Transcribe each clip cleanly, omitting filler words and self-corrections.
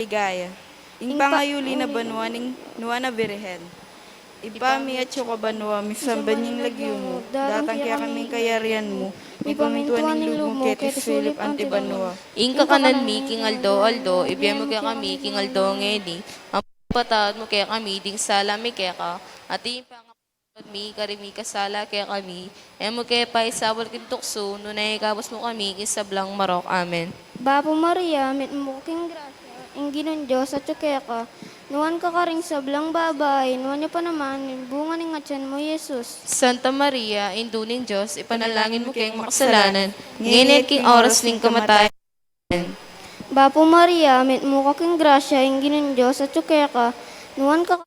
Ligaya. Ing pangayuli na banwa ning nuwa na birhen. Ipami at syo banwa, misamban yung lagyo mo, datang kaya kaming kayarian mo, may pamintuan ng loob mo, ketis Philip antibanwa. Inka kanan mi, king aldo, ibiyay mo kaya kami, king aldo ngedi. Ang patawad mo kaya kami, ding sala mi kaya ka. At yung pangapatawad mi, karimi kasala kaya kami. E mo kaya pa isawal kintukso, nunay ikabos mo kami, kisablang marok. Amen. Bapo Maria, mit mo king grasya, ingginon Diyos at kaya ka, nuwan ka karing sablang babay, nuwan niya pa naman, bunga ng atyan mo, Jesus. Santa Maria, induning Diyos, ipanalangin mo kayong makasalanan, nginit king oras ning kamatayan. Amen. Bapo Maria, mit mo king grasya, ingginon Diyos at kaya ka, nuwan ka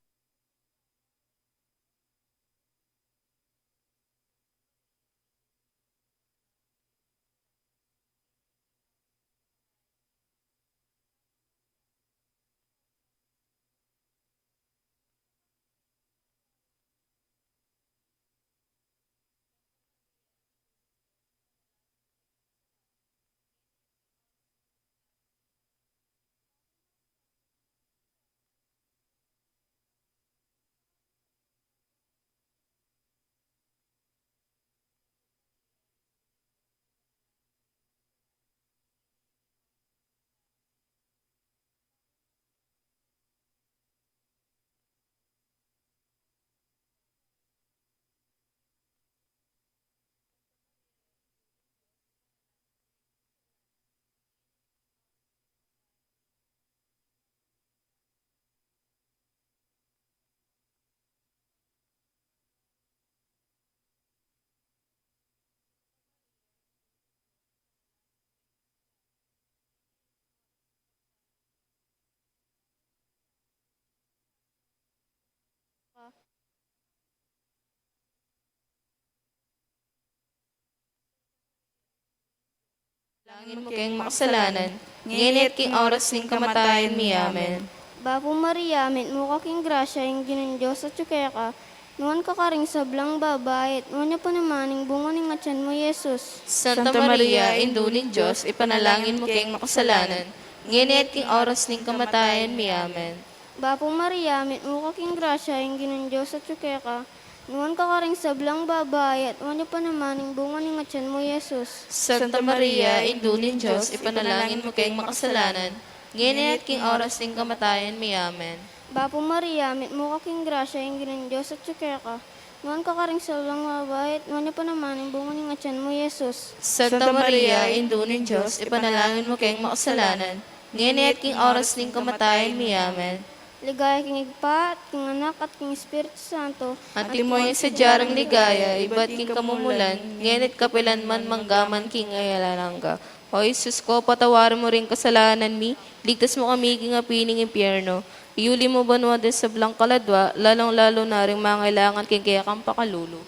Langin mo kayong makasalanan, nginit king oras ning kamatayan mi. Amen. Bapo Maria, mit mo king grasya, ingginon Diyos at kaya ka, nuwan ka karing sablang babay, at nuwan niya pa naman, bunga ng atyan mo, Jesus. Santa Maria, induning Diyos, ipanalangin mo kayong makasalanan, nginit king oras ning kamatayan mi. Amen. Bapo Maria, mit mo king grasya, ingginon Diyos at kaya ka, nuwan ka karing sablang babay, at nuwan niya pa naman, bunga ng atyan mo, Jesus. Santa Maria, induning Diyos, ipanalangin mo kayong makasalanan, nginit king oras ning kamatayan mi. Amen. Bapo Maria, mit mo king grasya, ingginon Diyos at kaya ka, nuwan ka karing sablang babay, at nuwan niya pa naman, bunga ng atyan mo, Jesus. Santa Maria, induning Diyos, ipanalangin mo kayong makasalanan, nginit king oras ning kamatayan mi. Amen. Ligaya king igpa, at king anak, at king Espiritu Santo. Anti mo yung sadyarang ligaya, iba't king kamumulan, ngenit kapilan man manggaman king ayalanangga. O Isus ko, patawarin mo rin kasalanan mi, ligtas mo kami king apining impyerno. Iuli mo banwa din sa blang kaladwa, lalong-lalo na rin mangailangan king kaya kang pakalulo.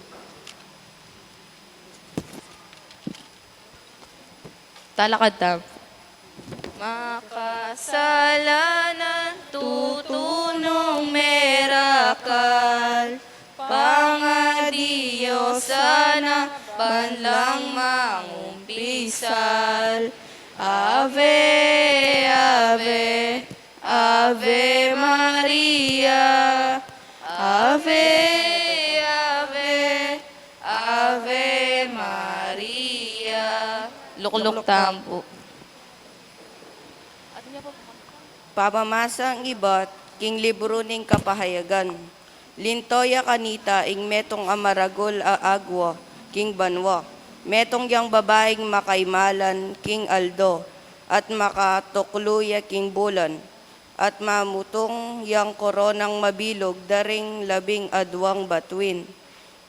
Talakad tam. Makasalanan, tutunong merakal, pangadiyo sana, banlang mangumpisal. Ave, Ave, Ave Maria, Ave, Ave, Ave Maria. Lukluk tampo. Pamamasang ibat, king libro ning kapahayagan. Lintoya kanita, ing metong amaragol agwa, king banwa. Metong yang babaeng makaimalan, king aldo, at makatukluya king bulan. At mamutong yang koronang mabilog, daring 12 batuin.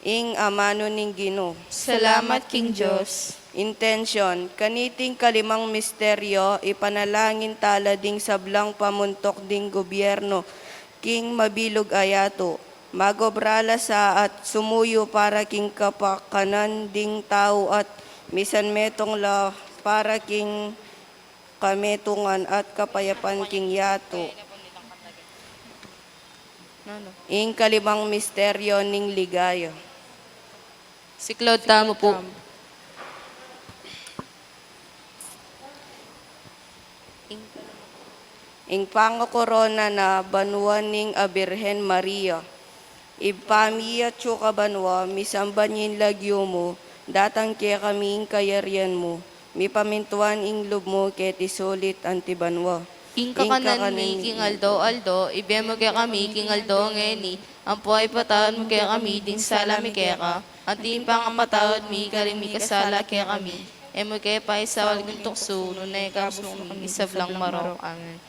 Ing amano ning Gino. Salamat, King Diyos. Intention, kaniting kalimang misteryo, ipanalangin tala ding sablang pamuntok ding gobyerno, king mabilog ayato, magobrala sa at sumuyo para king kapakanan ding tao at misan metong la para king kametungan at kapayapan king yato. Ing kalimang misteryo ning ligaya. Si Claude tamo po. ing pangakorona na banwa ning Abirhen Maria. Ipamiya tsuka banwa, misambanyin lagyo mo, datang kaya kaming kayarian mo, mipamintuan ing lub mo ket isulit antibanwa. King kakanan mi, King Aldo, ibe mo kaya kami, King Aldo ngeni, ang puay patawad mo kaya kami, ding sala mi kaya ka, at di pang matawad mi, karing mi kasala kaya kami, e mo kaya pa isawal ng tukso, nunay ka mo kami sablang marok. Amen.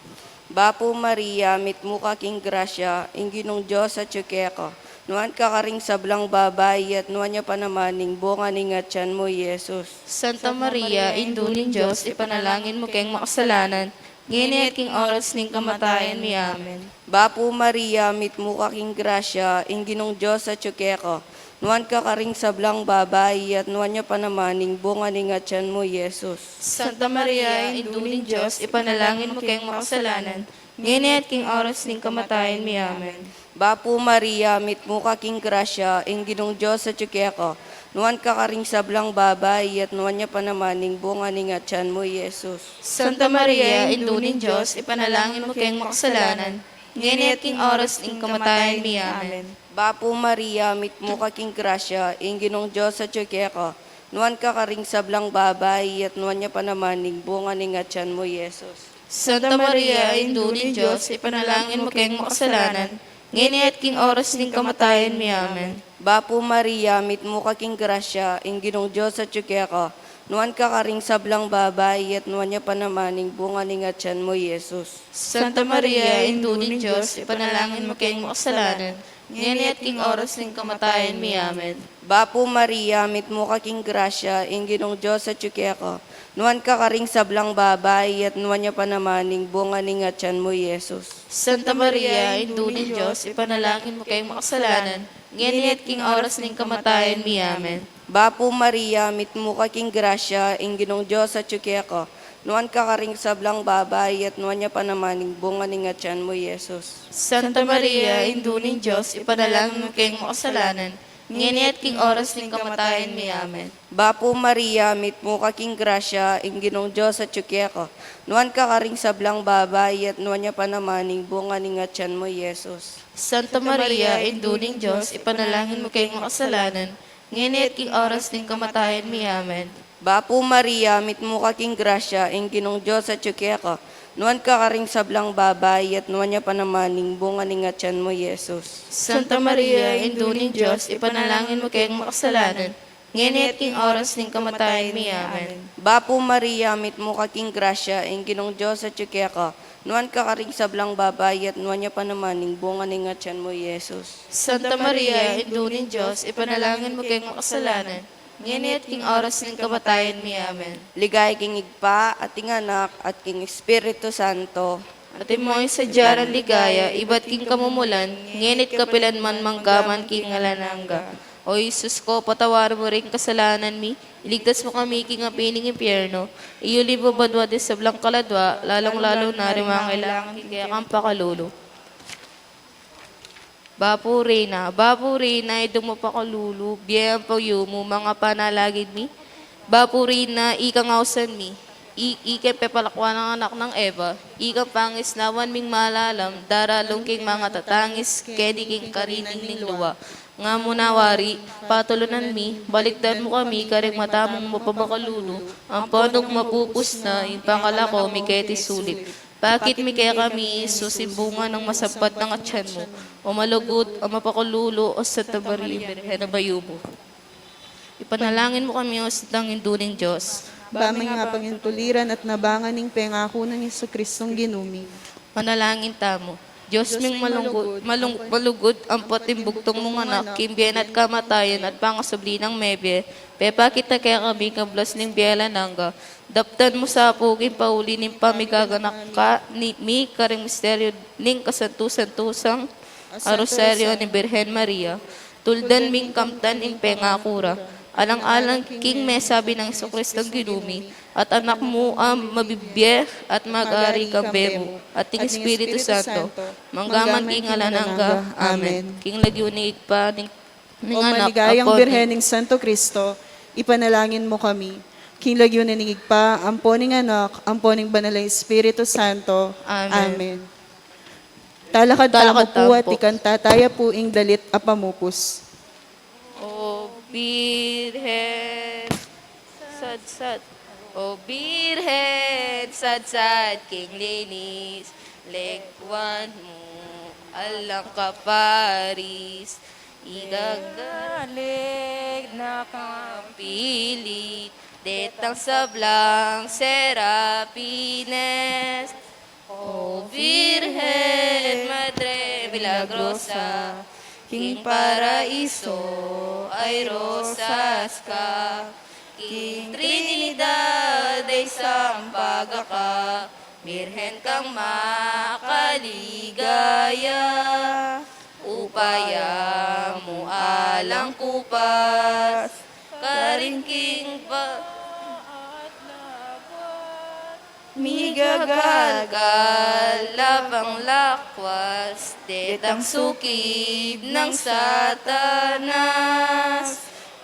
Bapo Maria, mitmuka king grasya, ing ginong Diyos at tsukeka. Nuan ka karing sablang babay, at nuan niya pa naman ning bunga ning atyan mo, Yesus. Santa Maria, induling Diyos, ipanalangin mo kayong makasalanan, ngayon at king oras ning kamatayan mi. Amen. Bapo Maria, mitmuka king grasya, ing ginong Diyos at tsukeka. Nuan ka karing sablang babay, at nuan niya pa naman ning bunga ning atyan mo, Yesus. Santa Maria, induling Diyos, ipanalangin mo kayong makasalanan, ngayon at king oras ning kamatayan mi. Amen. Bapo Maria, mitmuka king grasya, ing ginong Diyos at tsukeka. Nuan ka karing sablang babay, at nuan niya pa naman ning bunga ning atyan mo, Yesus. Santa Maria, induling Diyos, ipanalangin mo kayong makasalanan, ngayon at king oras ning kamatayan mi. Amen. Bapo Maria, mitmuka king grasya, ing ginong Diyos at tsukeka. Nuan ka karing sablang babay, at nuan niya pa naman ning bunga ning atyan mo, Yesus. Santa Maria, induling Diyos, ipanalangin mo kayong makasalanan, ngayon at king oras ning kamatayan mi. Amen. Bapo Maria, mitmuka king grasya, ing ginong Diyos at tsukeka. Nuan ka karing sablang babay, at nuan niya pa naman ning bunga ning atyan mo, Yesus. Santa Maria, induling Diyos, ipanalangin mo kayong makasalanan, ngayon at king oras ning kamatayan mi. Amen. Bapo Maria, mitmuka king grasya, ing ginong Diyos at tsukeka. Nuan ka karing sablang babay, at nuan niya pa naman ning bunga ning atyan mo, Yesus. Santa Maria, induling Diyos, ipanalangin mo kayong makasalanan, ngayon at king oras ning kamatayan mi. Amen. Bapo Maria, mitmuka king grasya, ing ginong Diyos at tsukeka. Nuan ka karing sablang babay, at nuan niya pa naman ning bunga ning atyan mo, Yesus. Santa Maria, induling Diyos, ipanalangin mo kayong makasalanan, ngayon at king oras ning kamatayan mi. Amen. Bapo Maria, mitmuka king grasya, ing ginong Diyos at tsukeka. Nuan ka karing sablang babay, at nuan niya pa naman ning bunga ning atyan mo, Yesus. Santa Maria, induling Diyos, ipanalangin mo kayong makasalanan, ngayon at king oras ning kamatayan mi. Amen. Bapo Maria, mitmuka king grasya, ing ginong Diyos at tsukeka. Nuan ka karing sablang babay, at nuan niya pa naman ning bunga ning atyan mo, Yesus. Santa Maria, induling Diyos, ipanalangin mo kayong makasalanan, ngayon at king oras ning kamatayan mi. Amen. Bapo Maria, mitmuka king grasya, ing ginong Diyos at tsukeka. Nuan ka karing sablang babay, at nuan niya pa naman ning bunga ning atyan mo, Yesus. Santa Maria, induling Diyos, ipanalangin mo kayong makasalanan, ngayon at king oras ng kamatayan mi. Amen. Ligay king igpa, at king anak, at king Espiritu Santo. At imo'y sadyaran ligaya, iba't king kamumulan, ngayon at kapilan man manggaman king alanangga. O Isus ko, patawar mo rin kasalanan mi, iligtas mo kami king apining impyerno, iyuli mo badwa di sablang kaladwa, lalong-lalo na rin mga kailangan kaya kang pakalulo. Bapo Reyna, idong mo pakalulu, biyayang pagyumo, mga panalagid mi. Bapo Reyna, ikang ausan mi. Ikang pepalakwa ng anak ng Eva, ikang pangis nawan ming malalam, daralong king mga tatangis, kedi king karining ning luwa. Nga munawari, patulunan mi, balikdan mo kami, karing matamong mapabakalulu, ang panong mapupus na, yung pangalako, mi keti sulit. Bakit mi kaya kami susibungan ng masapat ng atyan mo, o malugod, o mapakululo, o sa tabari, Birhen na bayumo. Ipanalangin mo kami, o sa induling Diyos. Bamay nga pangintuliran at nabangan ng pengako ng Jesucristong ginumi. Manalangin tamo. Diyos ming malugod ang patimbugtong mong anak, kimbiyan at kamatayan at pangasabli ng mebe, pepa kita kaya kami kablas ng biyala nangga, daptan mo sa puging pauli ng pamigaganak ka, ni mi karing misteryo ning kasantusan-tusang arosaryo ni Birhen Maria, tuldan ming kamtan ing pengakura, alang-alang king may sabi ng Jesucristong ginumi, at anak mo ang mabibiyeh at mag-ari kang bemo, at ting Espiritu Santo, manggaman king alanangga. Amen. King lagyunig pa ning O anak maligayang apon Birhening Santo Cristo, ipanalangin mo kami. King Lagyo naningigpa, amponing anak, amponing banal ng Espiritu Santo. Amen. Amen. Talakad Talakad tamo po at tampo. ikanta taya po ing dalit apamupos. O Birhen, sad-sad. O Birhen, sad-sad, King Linis, legwan mo, alang kaparis, idagalig na kapilit, detang sablang serapines. O Virgen Madre Milagrosa, King Paraiso ay rosas ka, King Trinidad ay sampaga ka, Birhen kang makaligaya, upaya mo alang kupas, karingking pa migagalgal, labang lakwas, detang sukib ng satanas.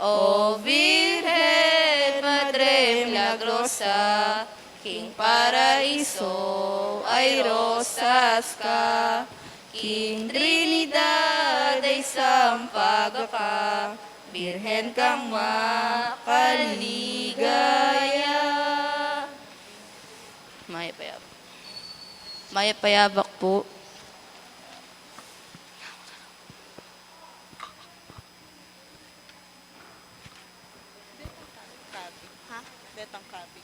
O Virgen Madre Milagrosa, King Paraiso ay rosas ka, King Trinidad ay sampaga ka, Birhen kang makaligaya. Maya Payabak. Maya Payabak po. Betang kapi.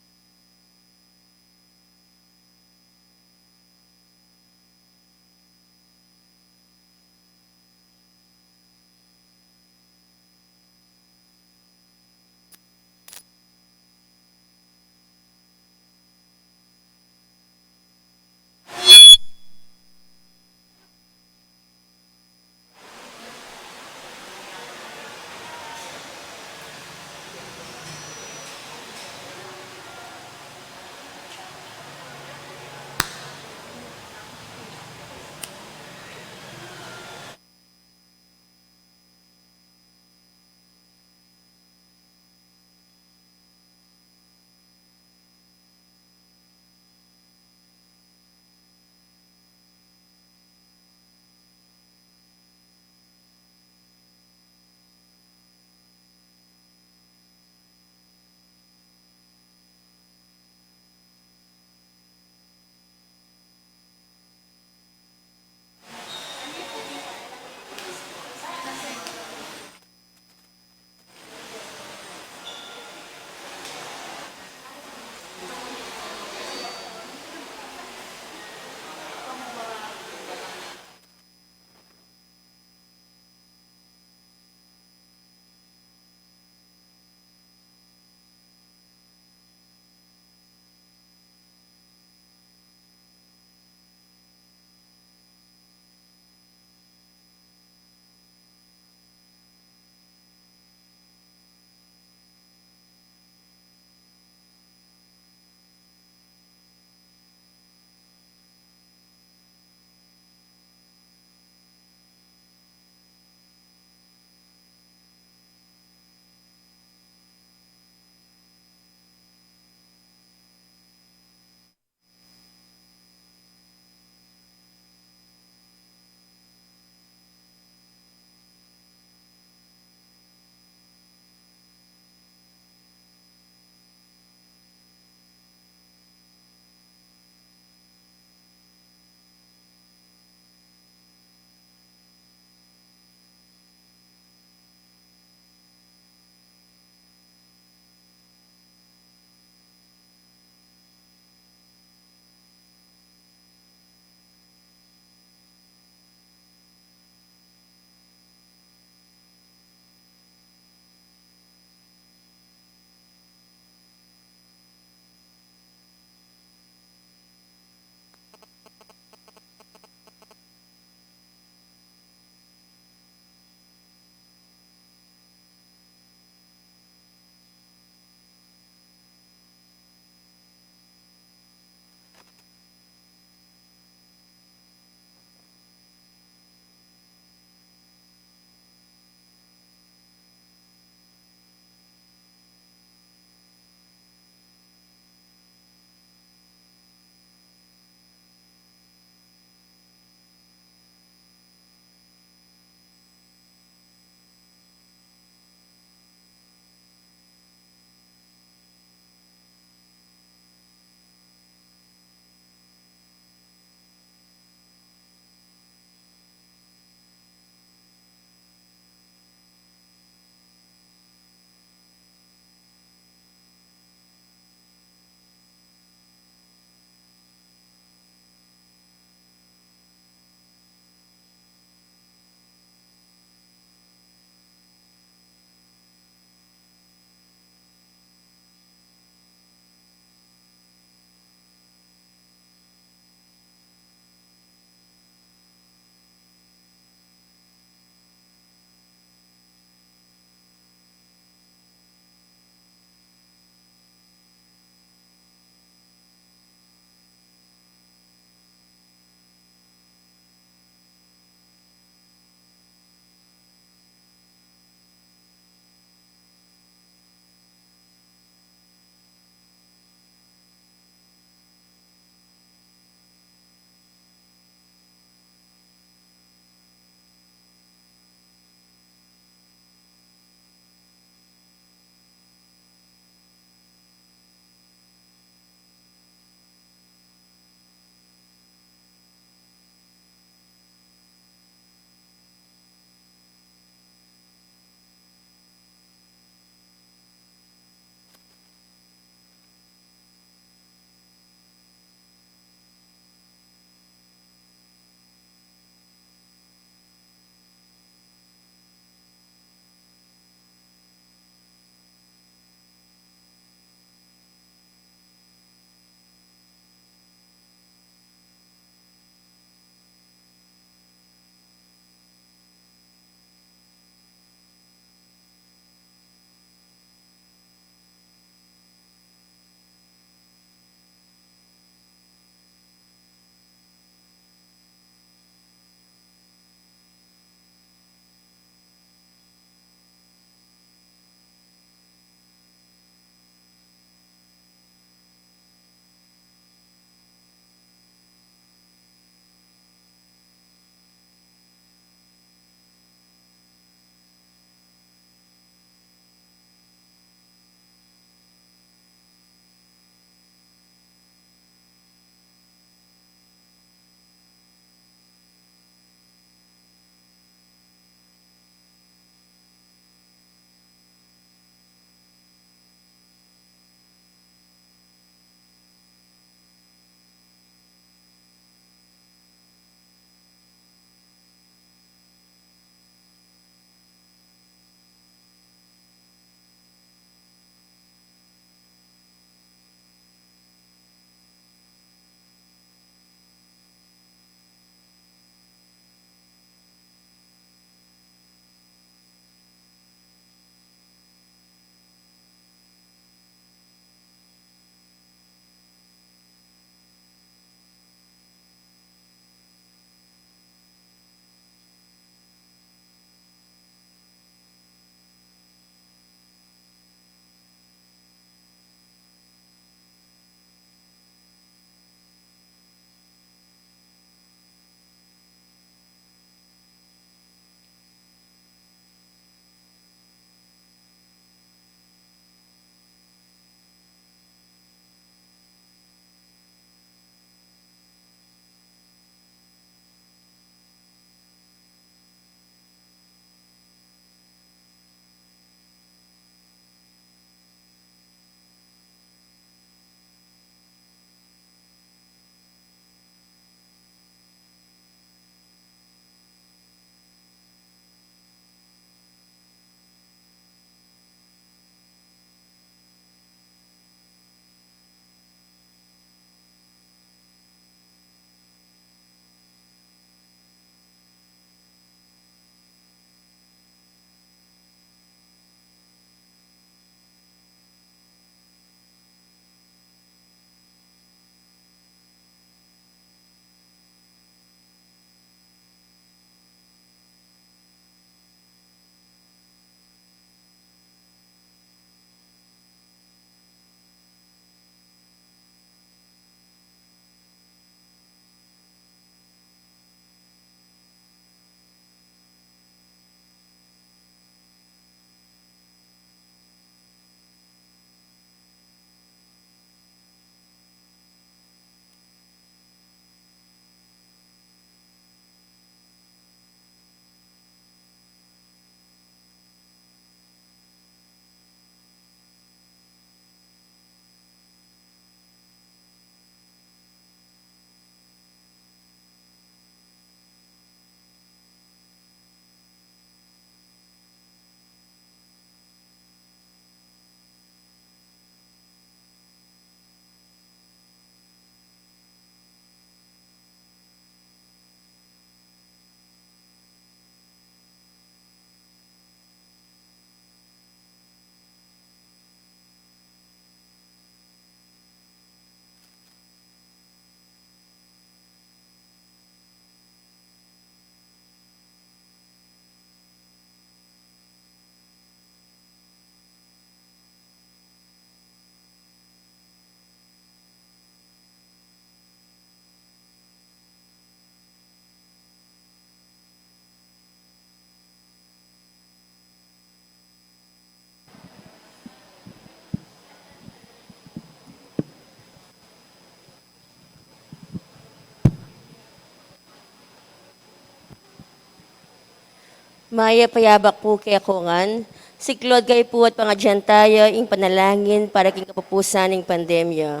Maya payabak po kay akongan, siklod kay po at pangadyantaya ing panalangin para king kapupusan ng pandemya.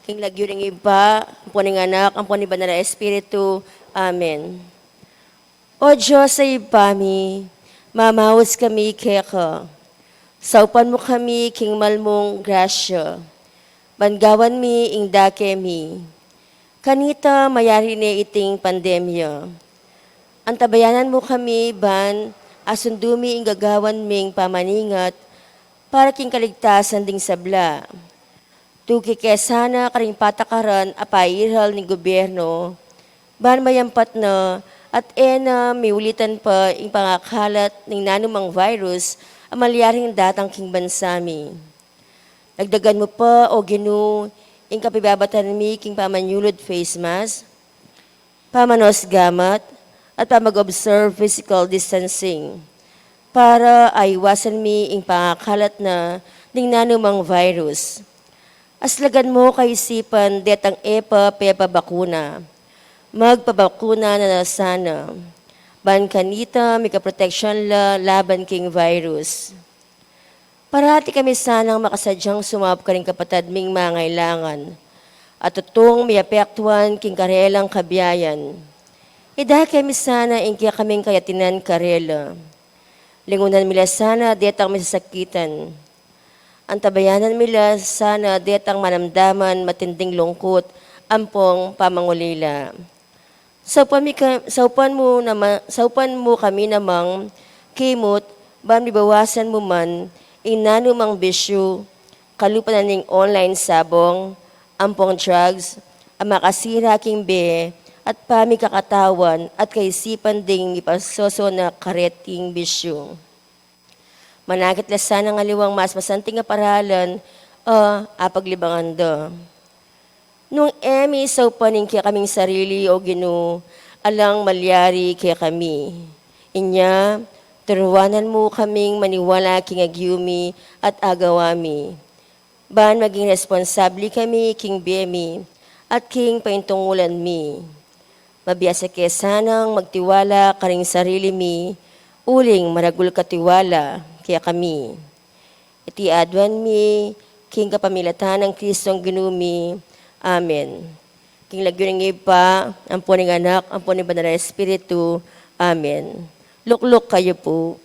King lagyo ng iba, ang po ng anak, ang po ni Banal na Espiritu. Amen. O Diyos sa ibami, mamawas kami kay ka. Saupan mo kami king malmong grasya. Bangawan mi ing dake mi. Kanita mayari ni iting pandemya. Antabayanan mo kami, ban, asundumi ing gagawan ming pamaningat, para king kaligtasan ding sabla. Tuki kesana karing patakaran apairal ni gobyerno, ban mayampat na, at ena miulitan pa ing pangakalat ng nanumang virus, amalyaring datang king bansami. Nagdagan mo pa, o Ginu, ing kapibabatan mi king pamanyulod face mask, pamanos gamat, at mag-observe physical distancing para aiwasan mi ing pangakalat na ning nanumang virus. Aslagan mo kaisipan detang pepa bakuna. Magpabakuna na sana. Ban kanita may kaproteksyon la laban king virus. Parati kami sanang makasadyang sumap ka rin kapatad ming mangailangan at tutong may apektuan king karelang kabiyayan. Ida kami sana ingkya kaming kayatinan karela. Lingunan mila sana detang masasakitan. Antabayanan mila sana detang manamdaman matinding lungkot ampong pamangulila. Saupan mo kami namang kimot, ban bibawasan mo man inanumang bisyo, kalupanan ning online sabong, ampong drugs, ang makasira king be, at pamikakatawan at kaisipan ding ipasoso na kareting bisyo. Manakit la sana ng aliwang mas masanting nga paralan, apaglibangan do. Nung sa upaning kaya kaming sarili o Ginu, alang malyari kaya kami. Inya, turuanan mo kaming maniwala king agyumi at agawami. Ban maging responsable kami king bemi at king paintungulan mi. Mabiyasa kaya sanang magtiwala karing sarili mi, uling maragul katiwala kaya kami. Iti adwan mi, king kapamilatan ng Kristong ginumi. Amen. King lagyo ng iba, ang po ng anak, ang po ng Banal na Espiritu. Amen. Lukluk kayo po.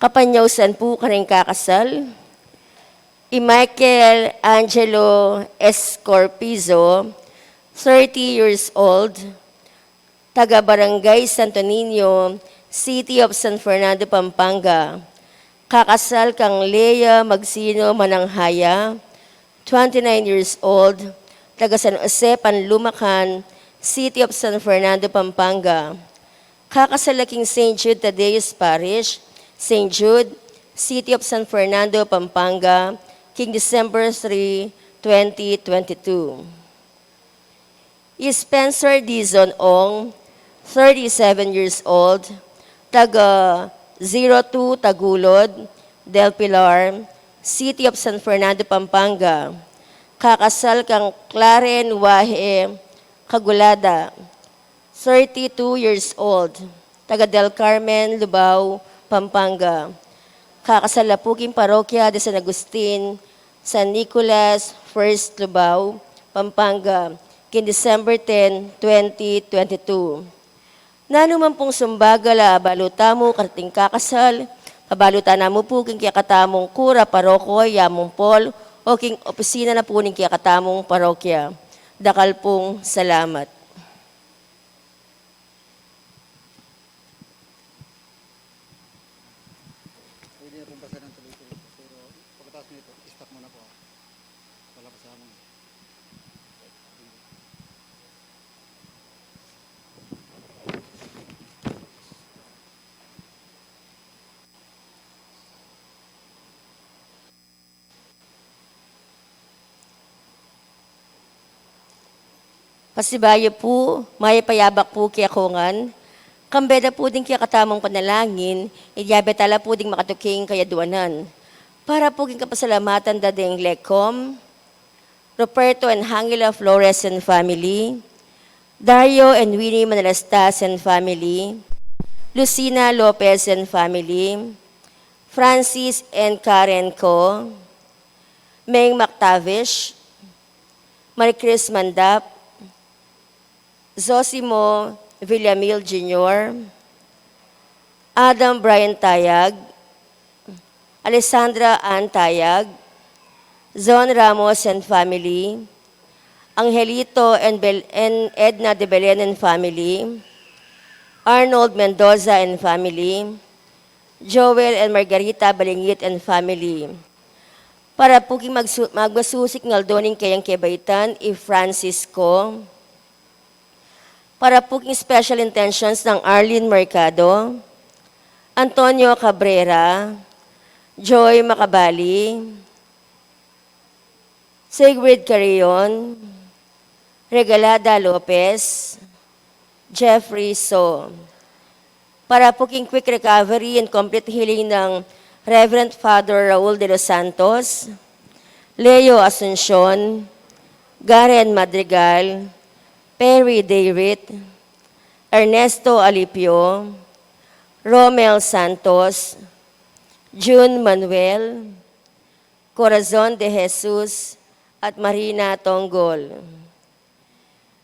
Kapanyausan po karing kakasal. Michael Angelo Escorpizo, 30 years old, taga Barangay Santo Niño, City of San Fernando, Pampanga. Kakasal kang Lea Magsino Mananghaya, 29 years old, taga San Jose, Panlumacan, City of San Fernando, Pampanga. Kakasal king St. Jude Tadeus Parish, St. Jude, City of San Fernando, Pampanga, King December 3, 2022. Spencer Dizon Ong, 37 years old, taga 02 Tagulod, Del Pilar, City of San Fernando, Pampanga. Kakasal kang Claren Wahe Kagulada, 32 years old, taga Del Carmen, Lubao, Pampanga. Kakasalapuking parokya de San Agustin, San Nicolas, First Lubao, Pampanga, kin December 10, 2022. Nanuman pong sumbagala, baluta mo, karating kakasal, kabaluta na mo po king kiyakatamong kura, paroko, yamong pol, o king opisina na po ning kiyakatamong parokya. Dakal pong salamat. Pasibayo po, may payabak po kaya kongan. Kambeda po din kaya katamang panalangin, idyabetala po din makatuking kaya duwanan. Para po king kapasalamatan dadeng lekom, Ruperto and Hangela Flores and family, Dario and Winnie Manalastas and family, Lucina Lopez and family, Francis and Karen Co, Meng Mactavish, Maricris Mandap, Zosimo Villamil Jr., Adam Brian Tayag, Alessandra Ann Tayag, Zon Ramos and family, Angelito and Edna de Belen and family, Arnold Mendoza and family, Joel and Margarita Balingit and family. Para po magmasusik ng aldoning kayang kebaitan, Francisco. Para po special intentions ng Arlene Mercado, Antonio Cabrera, Joy Macabali, Sigrid Carrion, Regalada Lopez, Jeffrey So. Para po quick recovery and complete healing ng Reverend Father Raul de los Santos, Leo Asuncion, Garen Madrigal, Perry David, Ernesto Alipio, Romel Santos, June Manuel, Corazon de Jesus, at Marina Tonggol.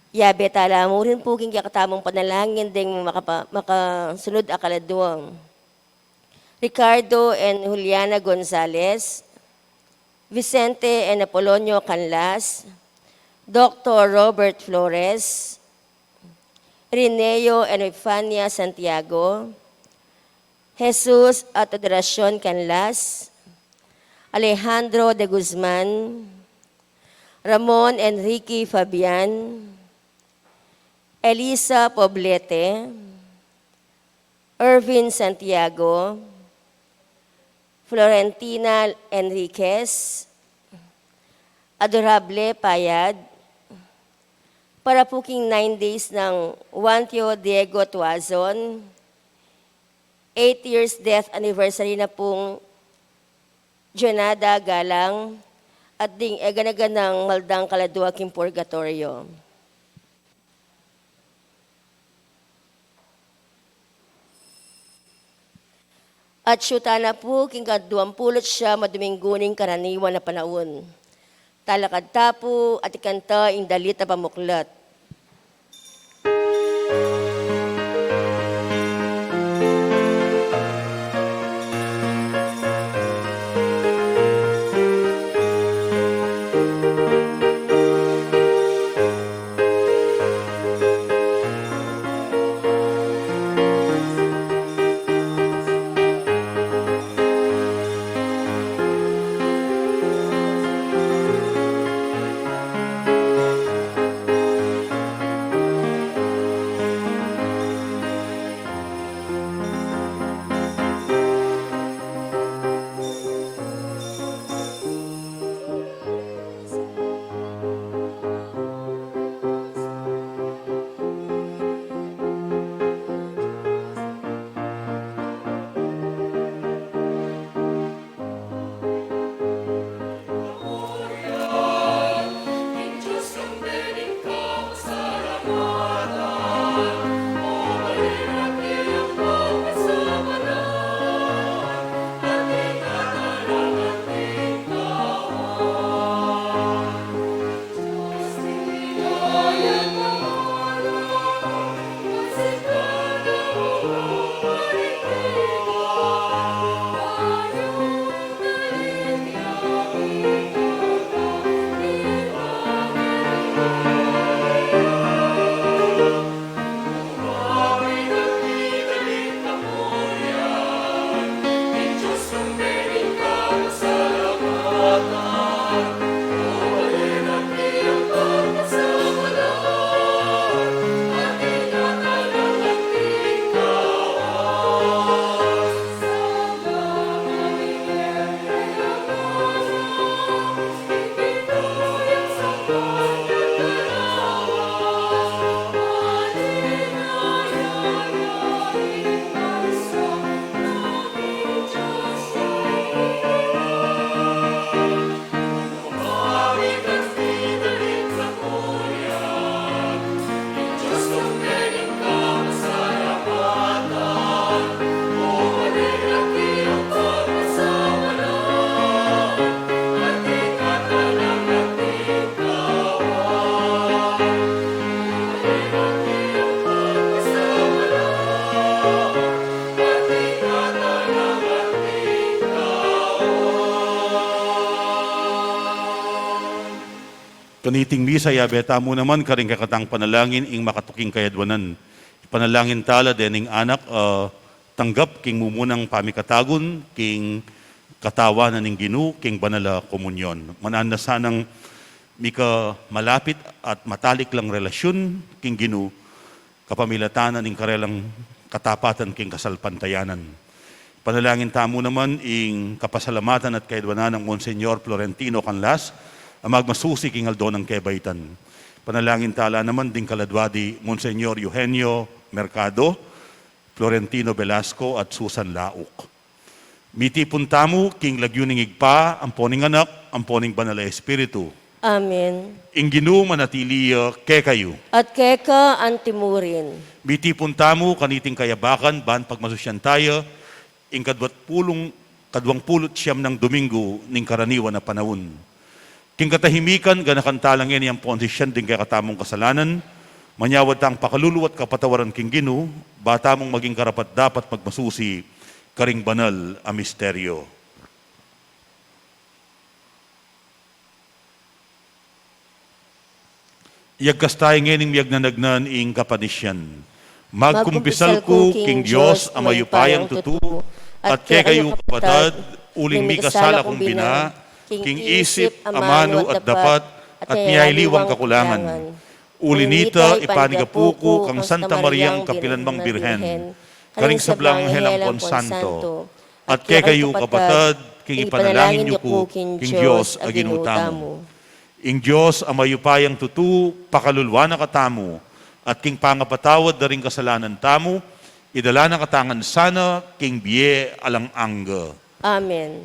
Yabe tala mo rin po king katamong panalangin ding makasunod akaladuang. Ricardo and Juliana Gonzalez, Vicente and Apolonio Canlas, Dr. Robert Flores, Rineo and Efania Santiago, Jesus at Adoracion Canlas, Alejandro de Guzman, Ramon Enrique Fabian, Elisa Poblete, Irvin Santiago, Florentina Enriquez, Adorable Payad, para po 9 days ng Wantio Diego Tuazon, 8 years death anniversary na pong Jonada Galang, at ding eganagan ng Maldang Kaladua Kim Purgatorio. At syuta na po, king kaduampulot siya madumingguning karaniwan na panahon. Talakad tapo at ikanta ing dalit na pamuklat. Kaniting misa, yabeta mo naman, karing kakatang panalangin, ing makatuking kayadwanan. Panalangin tala, dening anak, tanggap, king mumunang pamikatagon, king katawanan ng Ginu, king banala komunyon. Manan na sanang mika malapit at matalik lang relasyon, king Ginu, kapamilatanan ng karelang katapatan, king kasalpantayanan. Panalangin tamo naman, ing kapasalamatan at kaidwanan ng Monsenyor Florentino Canlas, ang magmasusi king aldo ng kebaitan. Panalangin tala naman ding kaladwadi Monsenyor Eugenio Mercado, Florentino Velasco at Susan Lauk. Miti puntamo king lagyuning igpa, ang poning anak, ang poning banal na espiritu. Amen. Ing Ginu manatili kekayo. At keka antimurin. Miti puntamo kaniting kayabakan, ban pagmasusyan tayo, ing kadwang pulot siyam ng Domingo ning karaniwan na panahon. King katahimikan, ganakantalangin niyang ponsisyan din kaya katamong kasalanan, manyawad tang pakaluluwat kapatawaran king Ginu, bata mong maging karapat dapat magmasusi, karing banal a misteryo. Iyagkas tayo ngayon miyag na nagnan ing kapanisyan. Magkumpisal ko, King Diyos, ang mayupayang tutu, at kaya kayo kapatad, uling mi kasala kong bina, King isip, amano at dapat, at niyailiwang kakulangan. Ulinita, ipanigapuko, kang Santa Maria ang kapilanmang birhen, karing sablang helang konsanto, at kaya kayo kapatad, king ipanalangin niyo ko, King Diyos, aginutamo. Ing Diyos, ang mayupayang tutu, pakalulwa na katamo, at king pangapatawad na rin kasalanan tamo, idala na katangan sana, king biye alang angga. Amen.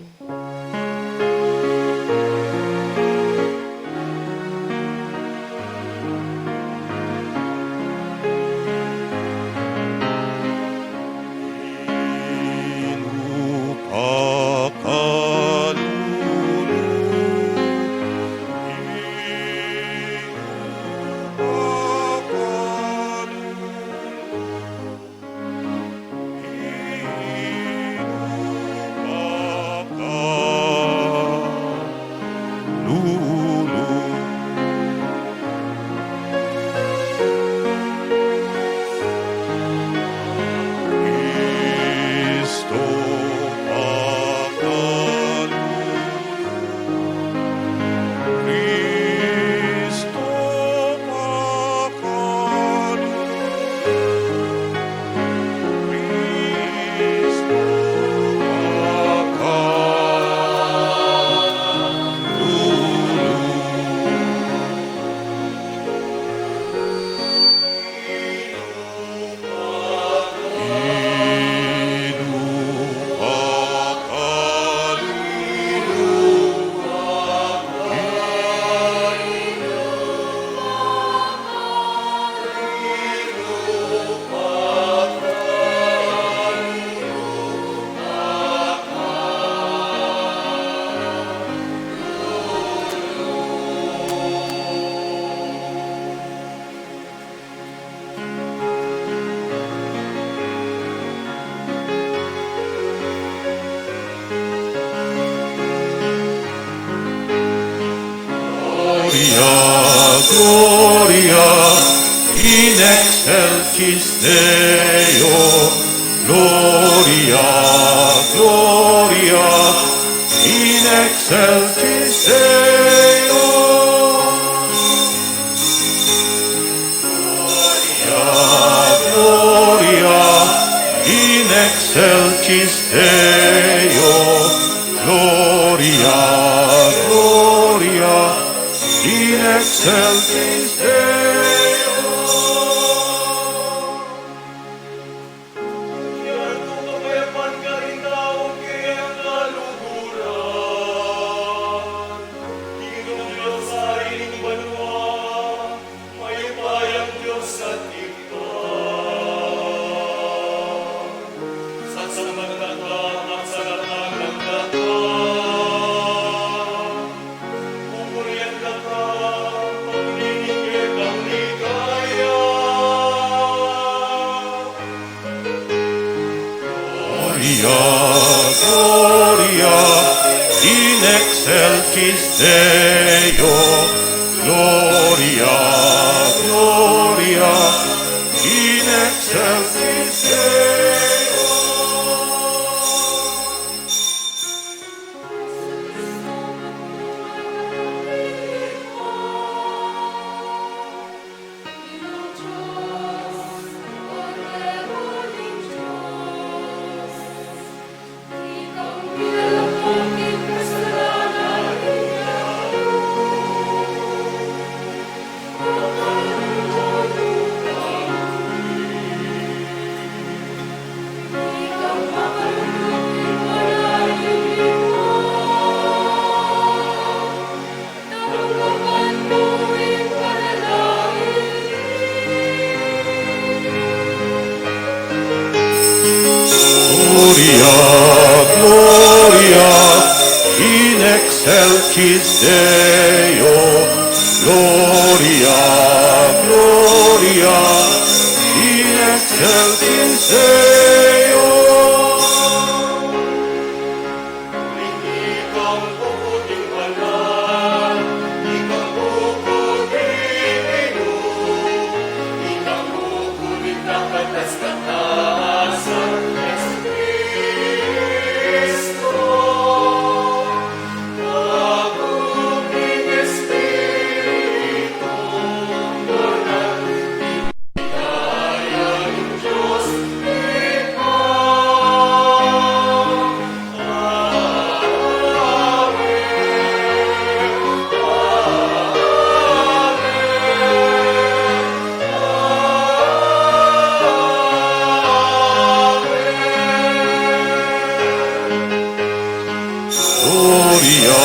Gloria in excelsis Deo, Gloria, Gloria in excelsis Deo, Gloria, Gloria in excelsis Deo, Gloria, Gloria in excelsis Deo. Gloria in excelsis Deo, Gloria, Gloria, in excelsis Deo. Gloria, Gloria, in excelsis Deo. Gloria, Gloria, in excelsis Deo. Ikaw puputing banal, ikaw puputing ino, ikaw puputing kapatas katasan, Gloria,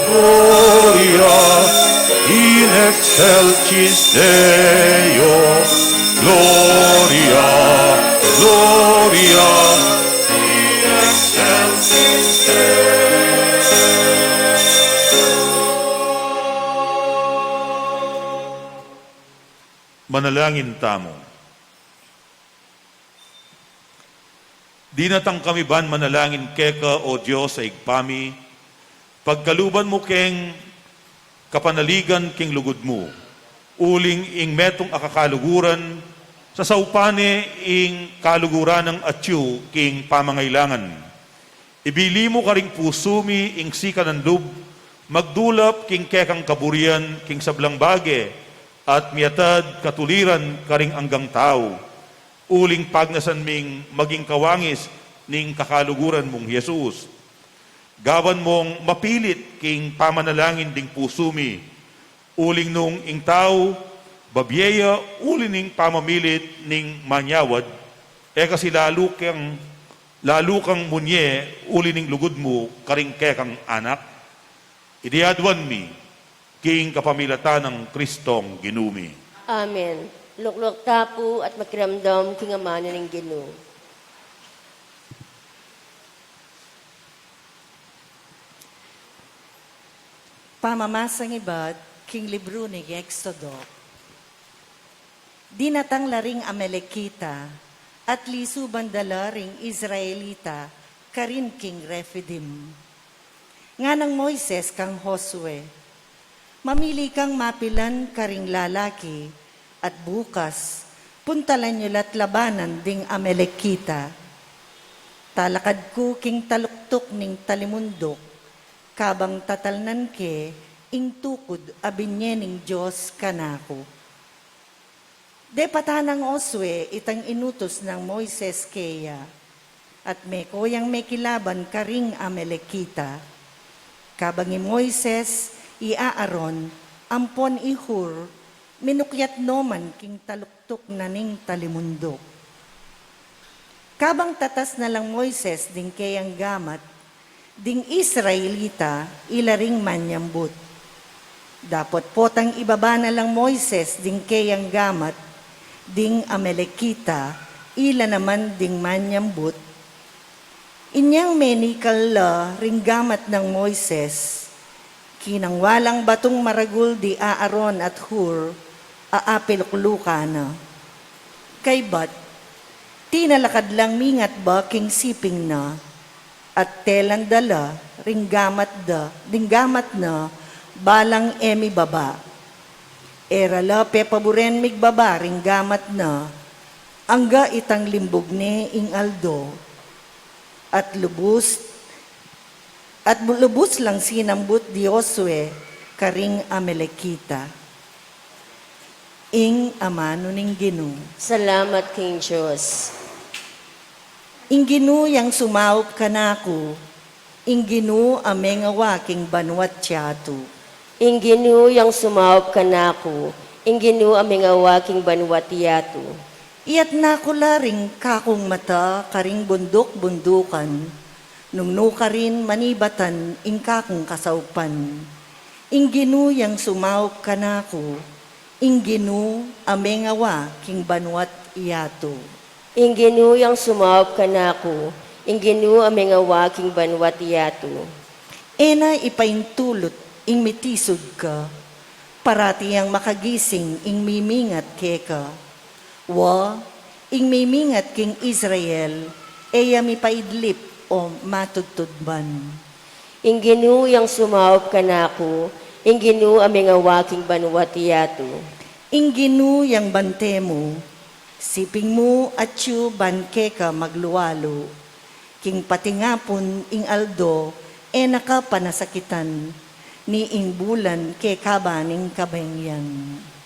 Gloria, in excelsis Deo. Gloria, Gloria, in excelsis Deo. Manalangin tamo. Di natang kami ban manalangin keka o Diyos sa igpami, pagkaluban mo keng kapanaligan king lugod mo, uling ing metong akakaluguran, sa saupane ing kaluguran ng atyu king pamangailangan. Ibili mo karing pusumi ing sika ng lub, magdulap king kekang kaburian king sablang bage, at miatad katuliran karing anggang tao, uling pagnasan ming maging kawangis ning kakaluguran mong Jesus. Gawan mong mapilit king pamanalangin ding pusumi, uling nung ing tao, babyeya uling ning pamamilit ning manyawad, kasi lalo kang munye, uling ning lugod mo, karing kekang anak. Idiadwan mi, king kapamilatan ng Kristong ginumi. Amen. Luklok tapo at makiramdam kingamana ng Ginoo. Pamamasang ibat, king libro ni Exodo. Dinatang laring Amalekita, at lisu bandalaring Israelita, karin king Refidim. Nga ng Moises kang Josue, mamili kang mapilan karing lalaki, at bukas, puntalan nyo lat labanan ding Amalekita. Talakad ko king taluktok ning talimundok, kabang tatalnan ke, ing tukod abinye ning Diyos kanako. De patanang Oswe, itang inutos ng Moises keya, at may koyang may kilaban karing Amalekita. Kabang i Moises, i-aaron, ampon ihur, minukyat noman king taluktok na ning talimundok. Kabang tatas na lang Moises ding kayang gamat, ding Israelita ilaring manyambut. Dapot potang ibaba na lang Moises ding kayang gamat, ding Amalekita ila naman ding manyambut. Inyang menikal la ring gamat ng Moises, kinang walang batong maragul di Aaron at Hur, aapilukluka na. Kay bat, tinalakad lang mingat ba king siping na, at telang dala, ringgamat na, balang emi baba. Erala pepaburen migbabaring gamat na, angga itang limbog ne ing aldo, at lubos lang sinambut di Josue, karing Amalekita. Ing amano ning Ginoo. Salamat King Diyos. Ing Ginoo yang sumaup kanako, ing Ginoo ameng awaking banwat tiyatu. Ing Ginoo yang sumaup kanako, ing Ginoo aming awaking banwatiyato. Iyat nako laring kakong mata karing bundok-bundukan, nungno ka rin manibatan ing kakong kasaupan. Ing Ginoo yang sumaup kanako, ing Ginoo ameng awaking banwat iyato. Ing Ginoo yang sumaup kanako, ing Ginoo aming awaking banwatiyato. Ena ipaintulot ing mitisod ka, parati ang makagising ing mimingat keka. Wa, ing mimingat king Israel, eya mipaidlip o matudtudban. Ing Ginoo yang sumaup kanako, ing Ginoo aming awaking banwatiyato. Ing Ginoo yang bante mo, siping mo at yu banke ka magluwalo. King patingapon ing aldo, ena ka panasakitan, ni ing bulan ke kabaning kabengyan.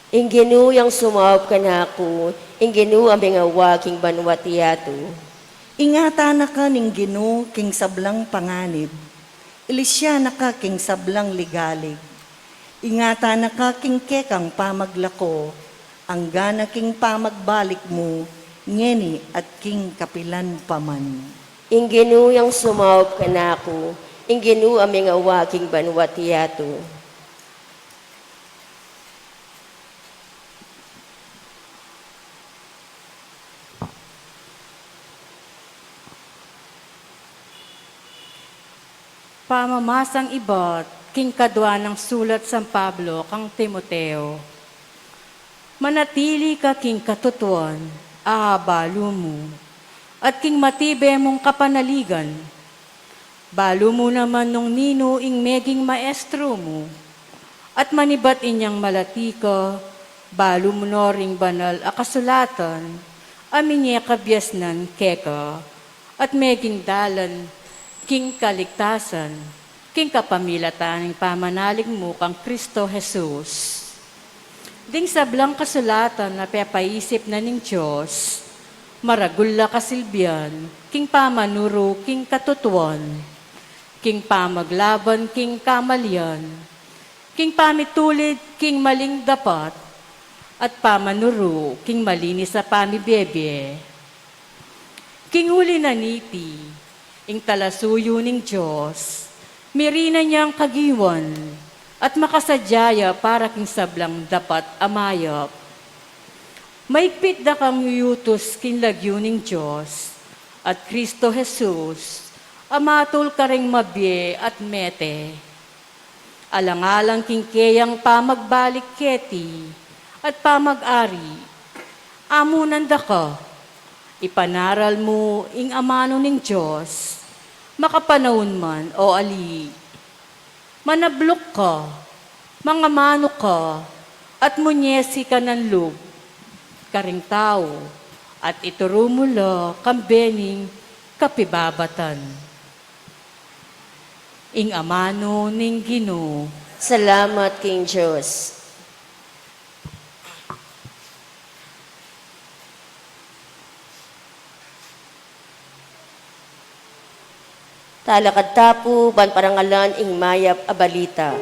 Ing Ginoo yang sumaup kanako, ing Ginoo aming awaking banwatiyato. Ingata na ka ning Ginoo king sablang panganib, ilisya na ka king sablang ligalig. Ingata na ka king kekang pamaglako, ang gana king pamagbalik mo, ngeni at king kapilan paman. Ing Ginoo yang sumaup kanako, ing Ginoo aming awaking banwatiyato. Pamamasang ibot, king kadwa ng sulat San Pablo kang Timoteo. Manatili ka king katutuan, balo mo, at king matibe mong kapanaligan. Balo mo naman nung nino ing meging maestro mo, at manibat inyang malati ka, balo mo no ring banal a kasulatan, aminye kabyasnan keka, at meging dalan, king kaligtasan, king kapamilatan ng pamanalig mo kang Kristo Jesus. Ding sablang kasulatan na pepaisip na ning Diyos, maragula kasilbian, king pamanuro, king katutuan, king pamaglaban, king kamalyan, king pamitulid, king maling dapat, at pamanuro, king malinis sa pamibebe. King huli na niti, ing talasuyo ning Diyos, mirina niyang kagiwan, at makasadyaya para king sablang dapat amayap. Maigpit da kang yutos king lagyo ning Diyos, at Kristo Jesus, amatol ka ring mabye at mete. Alang-alang king keyang pamagbalik keti, at pamag-ari, amunanda ka, ipanaral mo ing amano ning Diyos, makapanahon man o ali. Manablok ka, mangamano ka, at munyesi ka ng loob, karing tao, at ituro mo la kambening kapibabatan. Ing amano ning Ginoo. Salamat King Diyos. Talakad tapu, ban parangalan ing mayap abalita.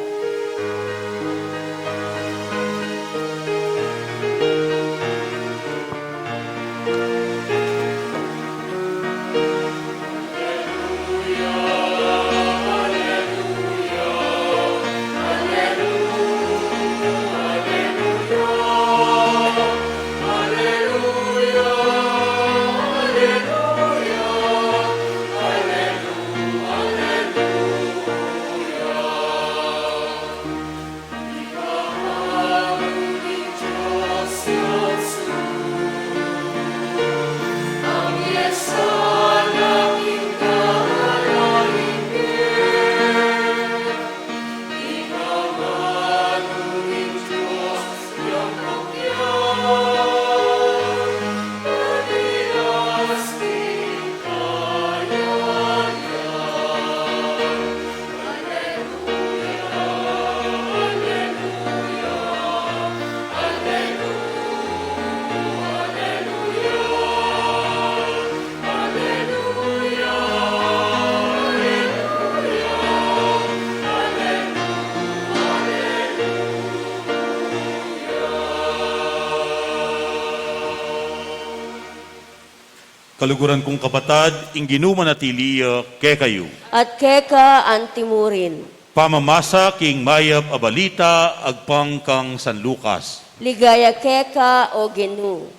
Kaluguran kong kapatad, ingginuman at iliya, kekayo. At keka antimurin. Pamamasa king mayap abalita, agpang kang San Lucas. Ligaya keka o genu.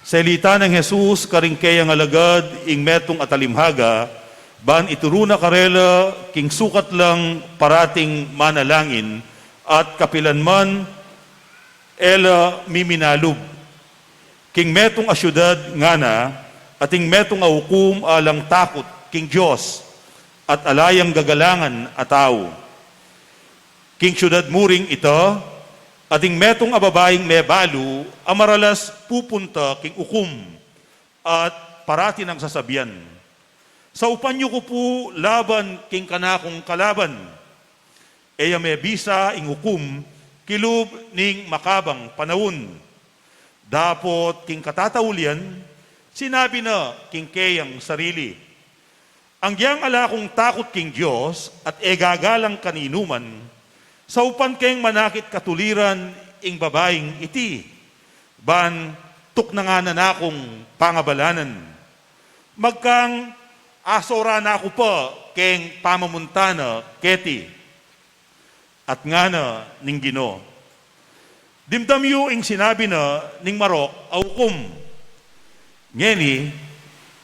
Sa ilita ng Jesus, karingkayang alagad, ing metong atalimhaga, ban ituruna karela, king sukat lang parating manalangin, at kapilanman, ela miminalub. King metong asyudad ngana, at ing metong aukum alang takot, king Diyos, at alayang gagalangan ataw. King syudad muring ito, ating metong ababaing mebalu, amaralas pupunta king ukum, at parati ng sasabihan. Sa upanyo ko po laban king kanakong kalaban, eya mebisa ing ukum, kilub ning makabang panawon. Dapot king katataulian, sinabi na king keyang sarili. Ang giyang ala kong takot king Diyos, at egagalang kaninuman, sa upan kayong manakit katuliran ing babaeng iti, ban tuk na nga na akong pangabalanan. Magkang asora na ako pa keng pamamuntana keti, at nga na ning Gino. Dimdamyo ing sinabi na ning Marok aukum. Ngeni,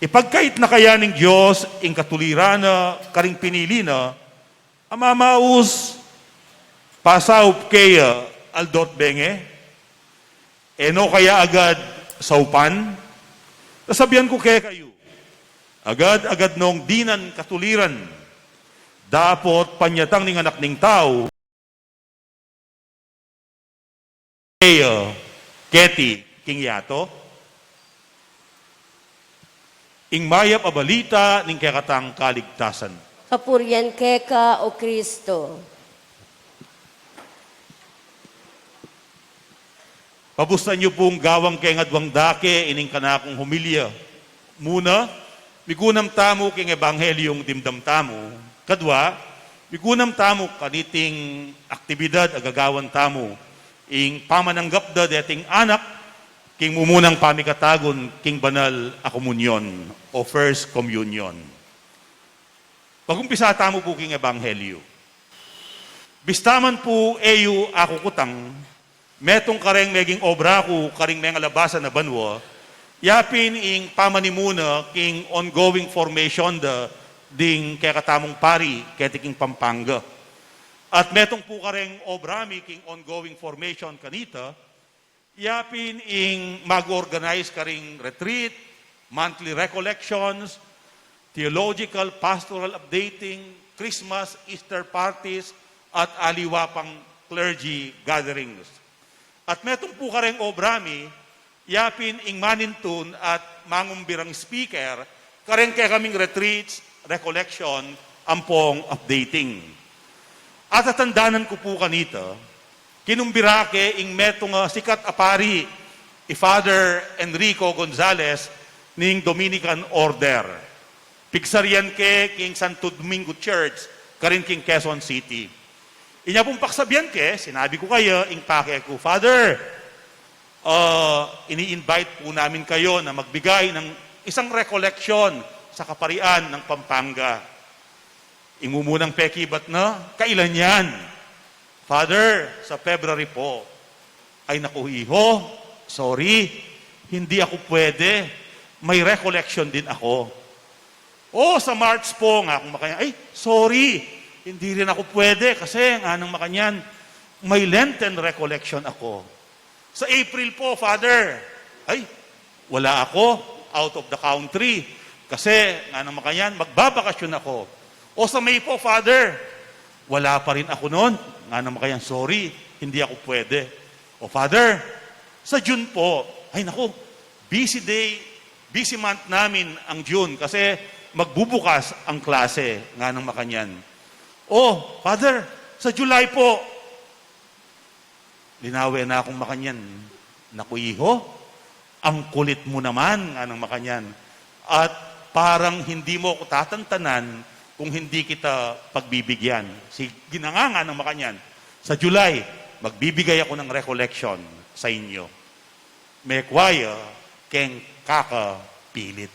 ipagkait na kaya ning Diyos ing katulirana karing pinili na, amamaus pasaup kaya aldot benge, eno kaya agad saupan, sasabihan ko kaya kayo, agad-agad nung dinan katuliran, dapot panyatang ning anak ning tao, kaya keti king yato, ing mayap abalita ning kakatang kaligtasan. Kapurian keka o Kristo. Pabustan niyo pong gawang kay ngadwang dake ining kanakong humilya. Muna, migunam tamo king ebanghelyong dimdam tamo. Kadwa, migunam tamo kaniting aktibidad agagawan tamo. Ing pamananggap da deting anak, king mumunang pamikatagon king banal a komunyon o first communion. Pagumpisa tamo po king ebanghelyo. Bistaman po eyo ako kutang, metong kareng meging obra ko, karing mga labasan na banwa, yapin ing pamanimuna king ongoing formation da ding kaya katamong pari, kaya king Pampanga. At metong po kareng obra mi king ongoing formation kanita, yapin ing mag-organize karing retreat, monthly recollections, theological, pastoral updating, Christmas, Easter parties, at aliwapang clergy gatherings. At metong po kareng obrami, yapin ing manintun at mangumbirang speaker, kareng kaya kaming retreats, recollection, ampong updating. At atandanan ko po kanita, kinumbirake ing metong sikat apari, Father Enrico Gonzales, ning Dominican Order. Pigsarian ke king Santo Domingo Church, karin king Quezon City. Inya pong paksabihan ke, sinabi ko kayo, ing pake ko, Father, ini-invite po namin kayo na magbigay ng isang recollection sa kaparian ng Pampanga. Imumunang pekibat na, kailan yan? Father, sa February po. Ay naku, iho, sorry, hindi ako pwede. May recollection din ako. O, sa March po nga, kung makanya, ay, sorry, hindi rin ako pwede kasi nga nang makanyan, may Lenten recollection ako. Sa April po, Father, ay, wala ako, out of the country. Kasi nga nang makanyan, magbabakasyon ako. O sa May po, Father, wala pa rin ako noon. Nga nang makanyan, sorry, hindi ako pwede. O Father, sa June po, ay naku, busy day, busy month namin ang June kasi magbubukas ang klase nga nang makanyan. Oh, Father, sa July po, linawin na akong makanyan. Naku iho, ang kulit mo naman, anang makanyan. At parang hindi mo ako tatantanan kung hindi kita pagbibigyan. Si ginanganga ng makanyan. Sa July, magbibigay ako ng recollection sa inyo. May kwaya, keng kakapilit.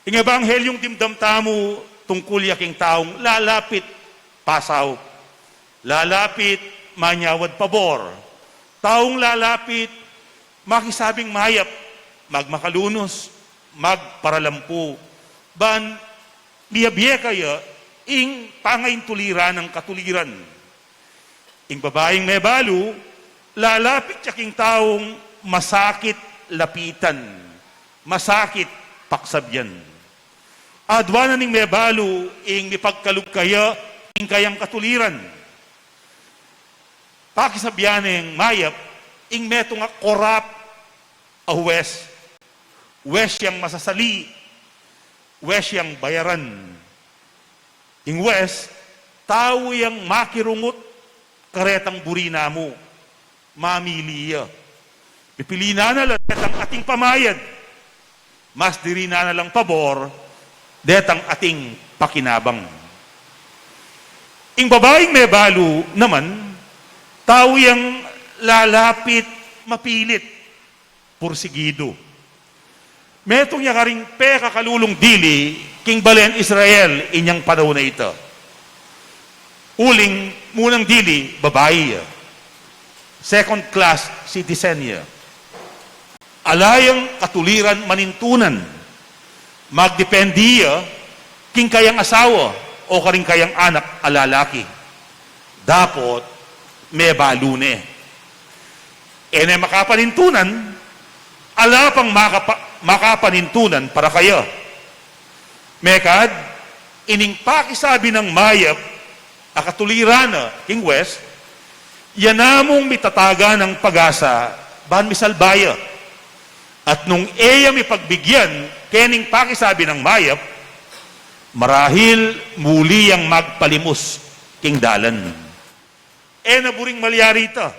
Ing ebanghelyong dimdam tamo tungkol yaking taong lalapit pasaw. Lalapit manyawad pabor. Taong lalapit makisabing mayap, magmakalunos, magparalampu. Ban biyabiya kaya ing pangayin tulira ng katuliran. Ing babaeng may balo, lalapit yaking taong masakit lapitan, masakit paksabyan. Adwanan ning may balo, ing mipagkalug kaya, ing kayang katuliran. Pakisabyaneng mayap, ing metong nga korap a huwes. Huwes yang masasali, huwes yang bayaran. Ing huwes, tao yang makirungot, karetang burina mo, mamiliya. Pipili na lang detang ating pamayad. Mas diri na lang pabor, detang ating pakinabang. Ing babaeng may balo naman, tao yang lalapit, mapilit, pursigido. Metong yakaring kakalulong dili, king balen Israel, inyang panahon na ito. Uling, munang dili, babae. Second class citizen niya. Alayang katuliran manintunan. Magdependiya, king kayang asawa, o karing kayang anak, alalaki. Dapot, may balune. Ene makapanintunan, ala pang makapanintunan para kayo. Mekad, ining pakisabi ng mayap, akatulirana, king West, yan namong mitataga ng pag-asa, bahan misalbaya. At nung eya mi pagbigyan, kening pakisabi ng mayap, marahil muli yang magpalimos, king dalan. Naburing malyari ita,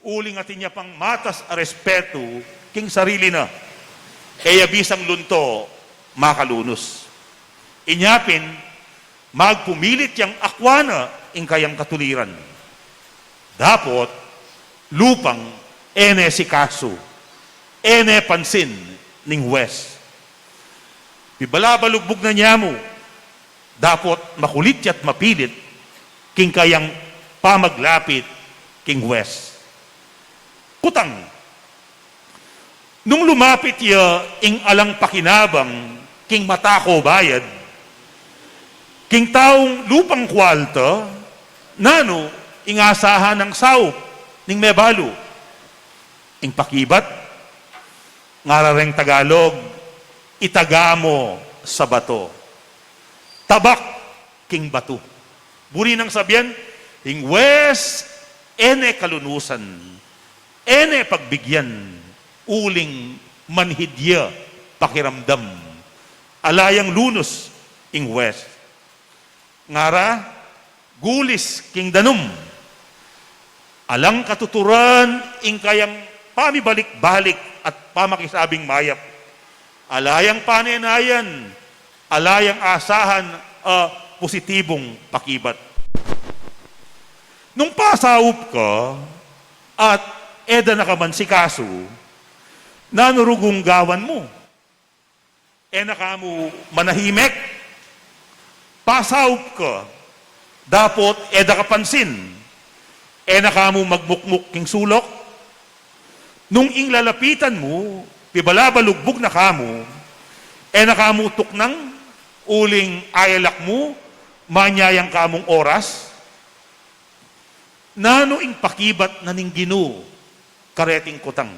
uling atin niya pang matas a respeto, king sarili na, eya bisang lunto, makalunos. Inyapin, magpumilit yang akwana, ing kayang katuliran. Dapot, lupang, ene si kaso, ene pansin, ning West. Pibalabalugbog na niya mo, dapot makulit at mapilit, king kayang pamaglapit, king West. Kutang, nung lumapit ya, ing alang pakinabang, king matako bayad, king taong lupang kwalta, nano, ingasahan ng saup, ning mebalo, ing pakibat, ngarareng Tagalog, itagamo sa bato. Tabak, king bato. Buri ng sabyan, ing West, ene kalunusan, ene pagbigyan, uling manhidya, pakiramdam, alayang lunos, ing West. Ngara, gulis, king danum, alang katuturan, ing kayang pamibalik-balik at pamakisabing mayap. Alayang panenayan, alayang asahan, positibong pakibat. Nung pasaup ka, at eda na ka man si kaso, nanurugong gawan mo. Na mo manahimik, pasaup ka, dapot eda ka pansin, na mo magmukmuk king sulok. Nung ing lalapitan mo, pibalabalugbog na kamo, na mo tuknang, uling ayalak mo, manyayang kamong oras, nano ing pakibat na ning ginu, kareting kutang.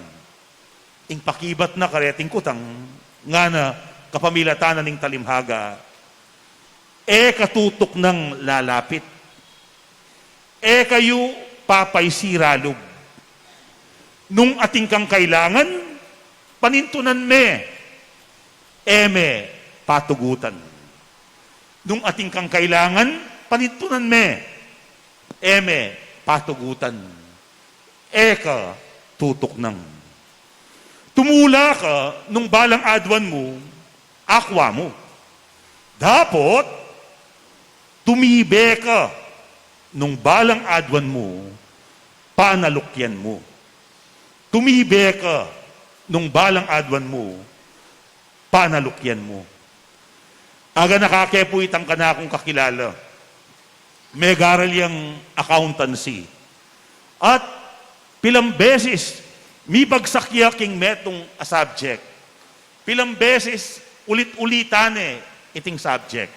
Ing pakibat na kareting kutang, nga na kapamilatan ning talimhaga, katutok ng lalapit. Kayo papay siralog. Nung ating kang kailangan, panintunan me, eme patugutan. Nung ating kang kailangan, panintunan me, eme patugutan. Eka tutok ng. Tumula ka nung balang adwan mo, akwa mo. Dapat, tumibe ka nung balang adwan mo, panalukyan mo. Tumibe ka nung balang adwan mo, panalukyan mo. Aga nakakepuitang ka na akong kakilala. May garal yung accountancy. At pilang beses, mi pagsakya king metong a subject. Pilang beses, ulit-ulitan iting subject.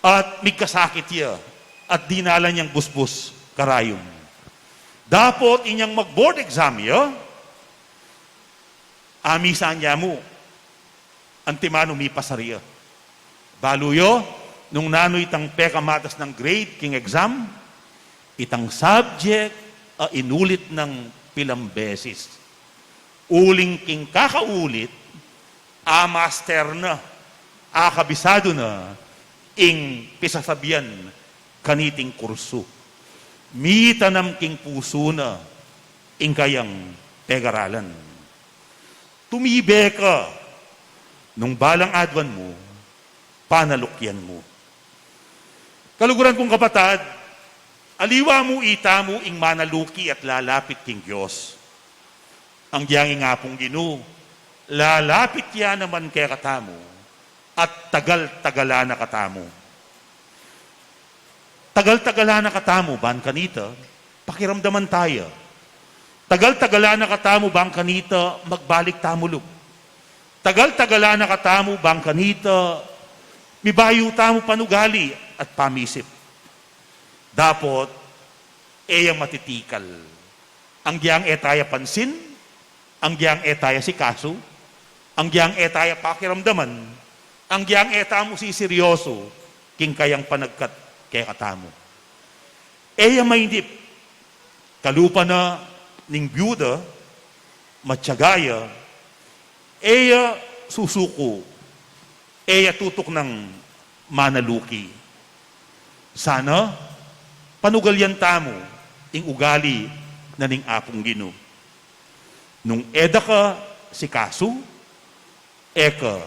At may kasakit ya. At dinala niyang busbus karayom. Dapat inyang mag-board exam ya. Amisan niya mo. Antimano mi pasariya. Baluyo, nung nanoy itang pekamatas ng grade king exam, itang subject inulit ng pilang beses. Uling king kakaulit, master na, kabisado na, ing pisasabihan kaniting kurso. Mitanam king puso na, ing kayang pegaralan. Tumibe ka, nung balang adwan mo, panalukyan mo. Kaluguran kong kapatad, aliwa mo ita mo ing manaluki at lalapit king Diyos. Ang diyang nga pong Ginu, lalapit yan naman kay katamo at tagal-tagala na katamo. Tagal-tagala na katamo, ban kanita, pakiramdaman tayo. Tagal-tagala na katamo, bang kanita, magbalik tamulog. Tagal-tagala na katamo, bang kanita, mibayo tamo panugali at pamisip. Dapat, matitikal. Ang giyang etaya pansin, ang giyang etaya si kaso, ang giyang etaya pakiramdaman, ang giyang etamo si seryoso, king kayang panagkat kay katamo. Maindip, kalupa na ning byuda, matsyagaya, susuko, tutok ng manaluki. Sana, panugalyan tamo, ing ugali na ning apong Gino. Nung eda ka si kaso, eka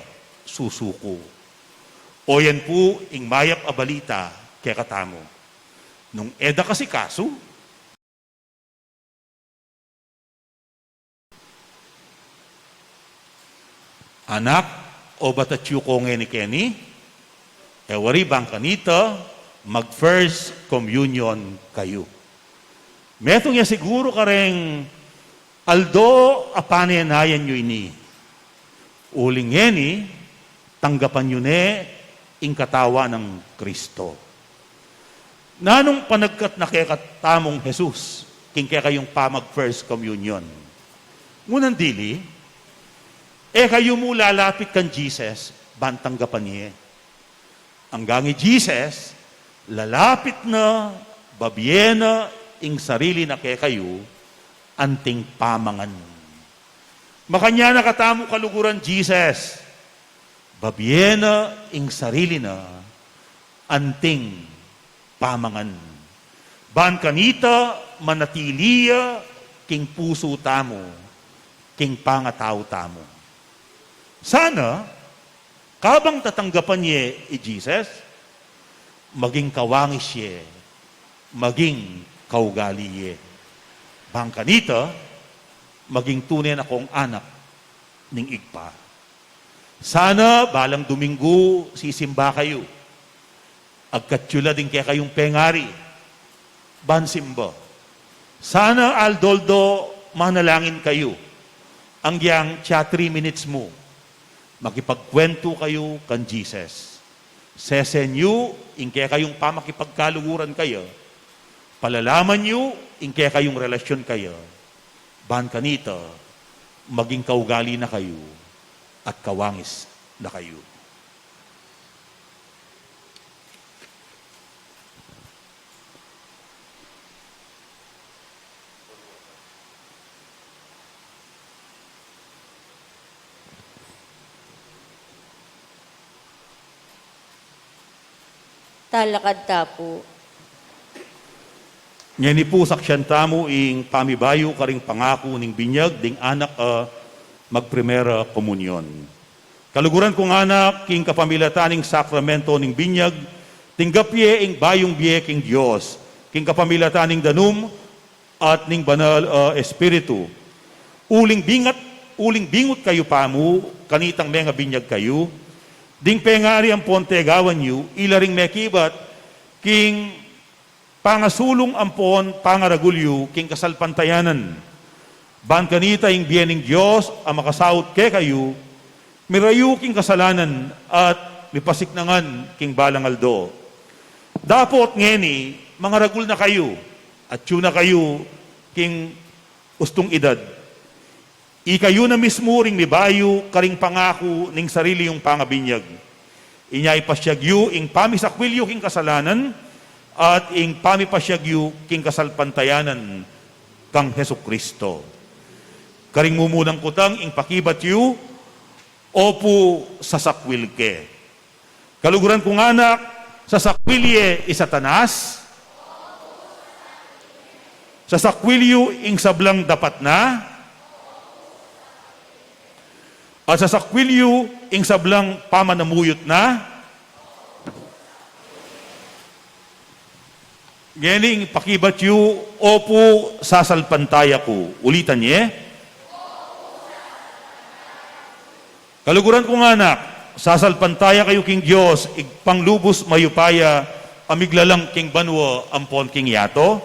susuko. O yan po ing mayap a balita kay katamo. Nung eda ka si kaso, anak, o batatyo ko ni Kenny, wari bang kanita, mag-first communion kayo. Metong ya siguro ka rin, aldo apanayanayan nyo ini. Uling ngeni, tanggapan nyo ne, ing katawa ng Kristo. Nanong panagkat na kekatamong Jesus, king kaya kayong pamag-first communion. Ngunang dili, kayo mo lalapit kan Jesus, bantanggapan niya. Ang gangi Jesus, lalapit na, babyena, ing sarili na kaya kayo, anting pamangan. Makanya nakatamo kaluguran Jesus, babyena, ing sarili na, anting pamangan. Ban kanita, manatiliya, king puso tamo, king pangatao tamo. Sana, kabang tatanggapan niya Jesus, maging kawangis siya, maging kaugali niya. Bang kanita, maging tunay na kong anak ning igpa. Sana, balang Domingo, sisimba kayo. Agkatsula din kaya kayong pengari. Bansimba. Sana, aldoldo, manalangin kayo. Ang yang 3 minutes mo, makipagkwento kayo kan Jesus. Sesenyo, ingke kayong pamakipagkaluguran kayo. Palalaman nyo, ingke kayong relasyon kayo. Ban kanita, maging kaugali na kayo at kawangis na kayo. Talakad tapo. Ngeni po saksyan tamo ing pamibayo karing pangako ning binyag ding anak magprimera komunyon. Kaluguran kong anak king kapamilataning sakramento ning binyag, tinggapye ing bayong biye king Dios, king kapamilataning danum at ning banal espiritu. Uling bingot kayo pamu, kanitang mga binyag kayo, ding pengari ang ponte gawan yu, ilaring mekibat, king pangasulong ampon pangaragulyo, king kasalpantayanan. Ban kanita ing biyening Diyos, ang makasaot ke kayo, mirayu king kasalanan at mipasiknangan king balangaldo. Dapot ngeni, mga ragul na kayo, at yun na kayo king ustong edad. Ikayo na mismo ring mibayo karing pangako ning sarili yung pangabinyag. Inyay pasyagyo ing pamisakwilyo king kasalanan at ing pamipasyagyo king kasalpantayanan kang Heso Kristo. Karing mumunang kutang ing pakibat yu opo sasakwil ke. Kaluguran kong anak, sasakwilye isatanas, sasakwilyo ing sablang dapat na, at sasakwilyo ing sablang pamanamuyot na, gening pakibat yu, opo sasalpantaya ko. Ulitan niye. Kaluguran kong anak, sasalpantaya kayo king Diyos, igpanglubos mayupaya, amiglalang king banwa, ampon king yato.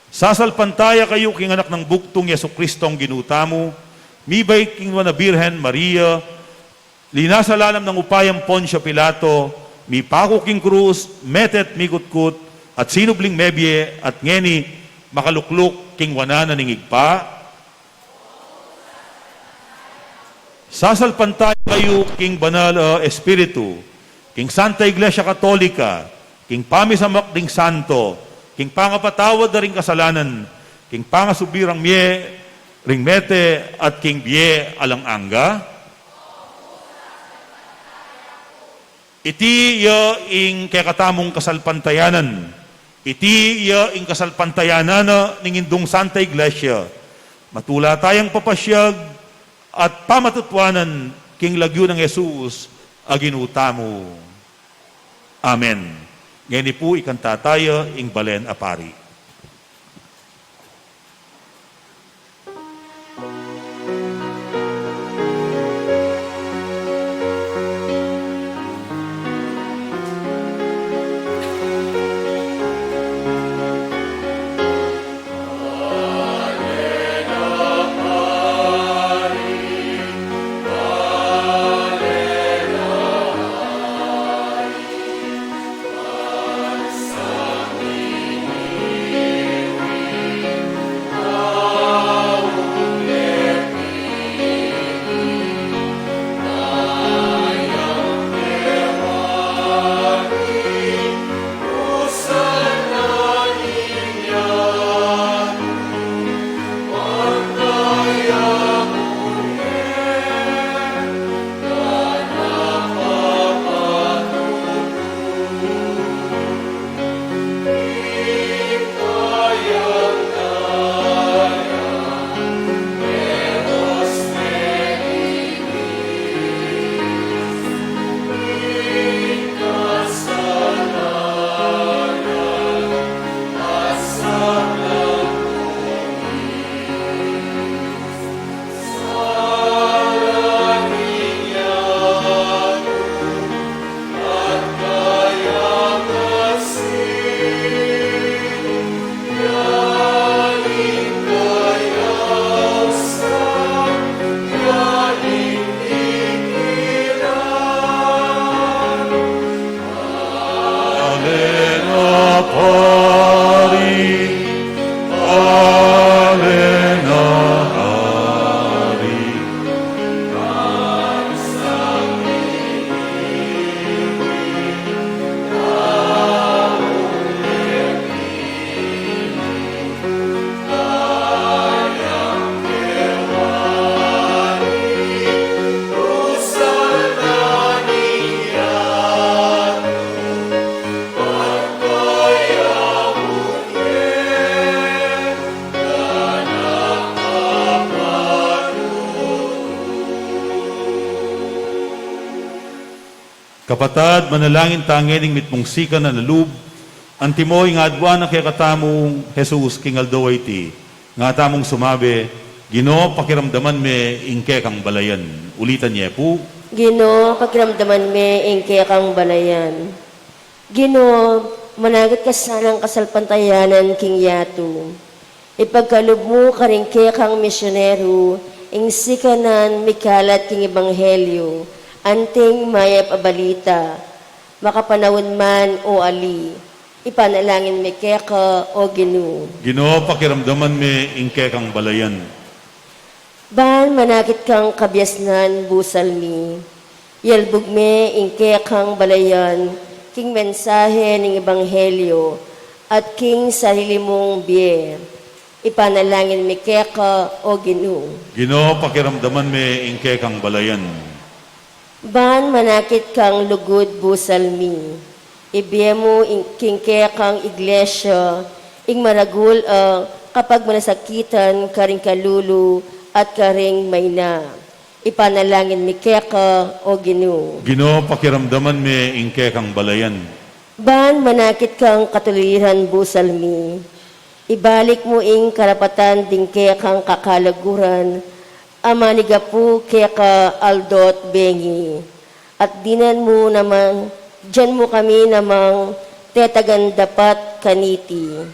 Sasalpantaya kayo king anak ng buktong Yesu Kristong ginutamo, mibay king wana Birhen Maria, linasalalam ng upayang Poncio Pilato, mi pako king krus, metet mikutkut, at sinubling mebye, at ngeni makalukluk king wana na ningigpa. Sasalpantay kayo king banal espiritu, king Santa Iglesia Katolika, king pamisamak ding santo, king pangapatawad na ring kasalanan, king pangasubirang mye, ring mete, at king bie alang angga. Iti ya ing kekatamong kasalpantayanan. Iti ya ing kasalpantayanan ning indong Santa Iglesia. Matula tayang papasyag at pamatutwanan king lagyo ng Jesus aginutamo. Amen. Ngayon po ikanta tayo ing balen apari. Kapatad, manalangin tangening mitmungsikan na nalub, antimo nga adwan na kaya katamong Jesus king aldo iti, nga tamong sumabi, Ginoo pakiramdaman me ingke kang balayan. Ulitan niya po. Ginoo, pakiramdaman me ingke kang balayan. Ginoo, managat ka sanang kasalpantayanan king yato. Ipagkalub mo karingke kang misyonero, ing sikanan mikalat king ebanghelyo, anting mayap abalita, makapanawon man o ali, ipanalangin mi keka o Ginoo. Ginoo pakiramdaman me ingke kang balayan. Ban manakit kang kabyasnan busal mi, yalbog me ingke kang balayan, king mensahe ng ebanghelyo, at king sarili mong biyer. Ipanalangin mi keka o Ginoo. Ginoo pakiramdaman me ingke kang balayan. Ban manakit kang lugod busal mi, ibiye mo king kang iglesia, ing maragul kapag manasakitan karing kalulu at karing mayna. Ipanalangin mi keka o Ginoo. Ginoo pakiramdaman me ingke kang balayan. Ban manakit kang katuliran busal mi, ibalik mo ing karapatan ding kekang kakalaguran, amaniga po keka aldot bengi. At dinan mo naman, dyan mo kami namang tetagan dapat kaniti.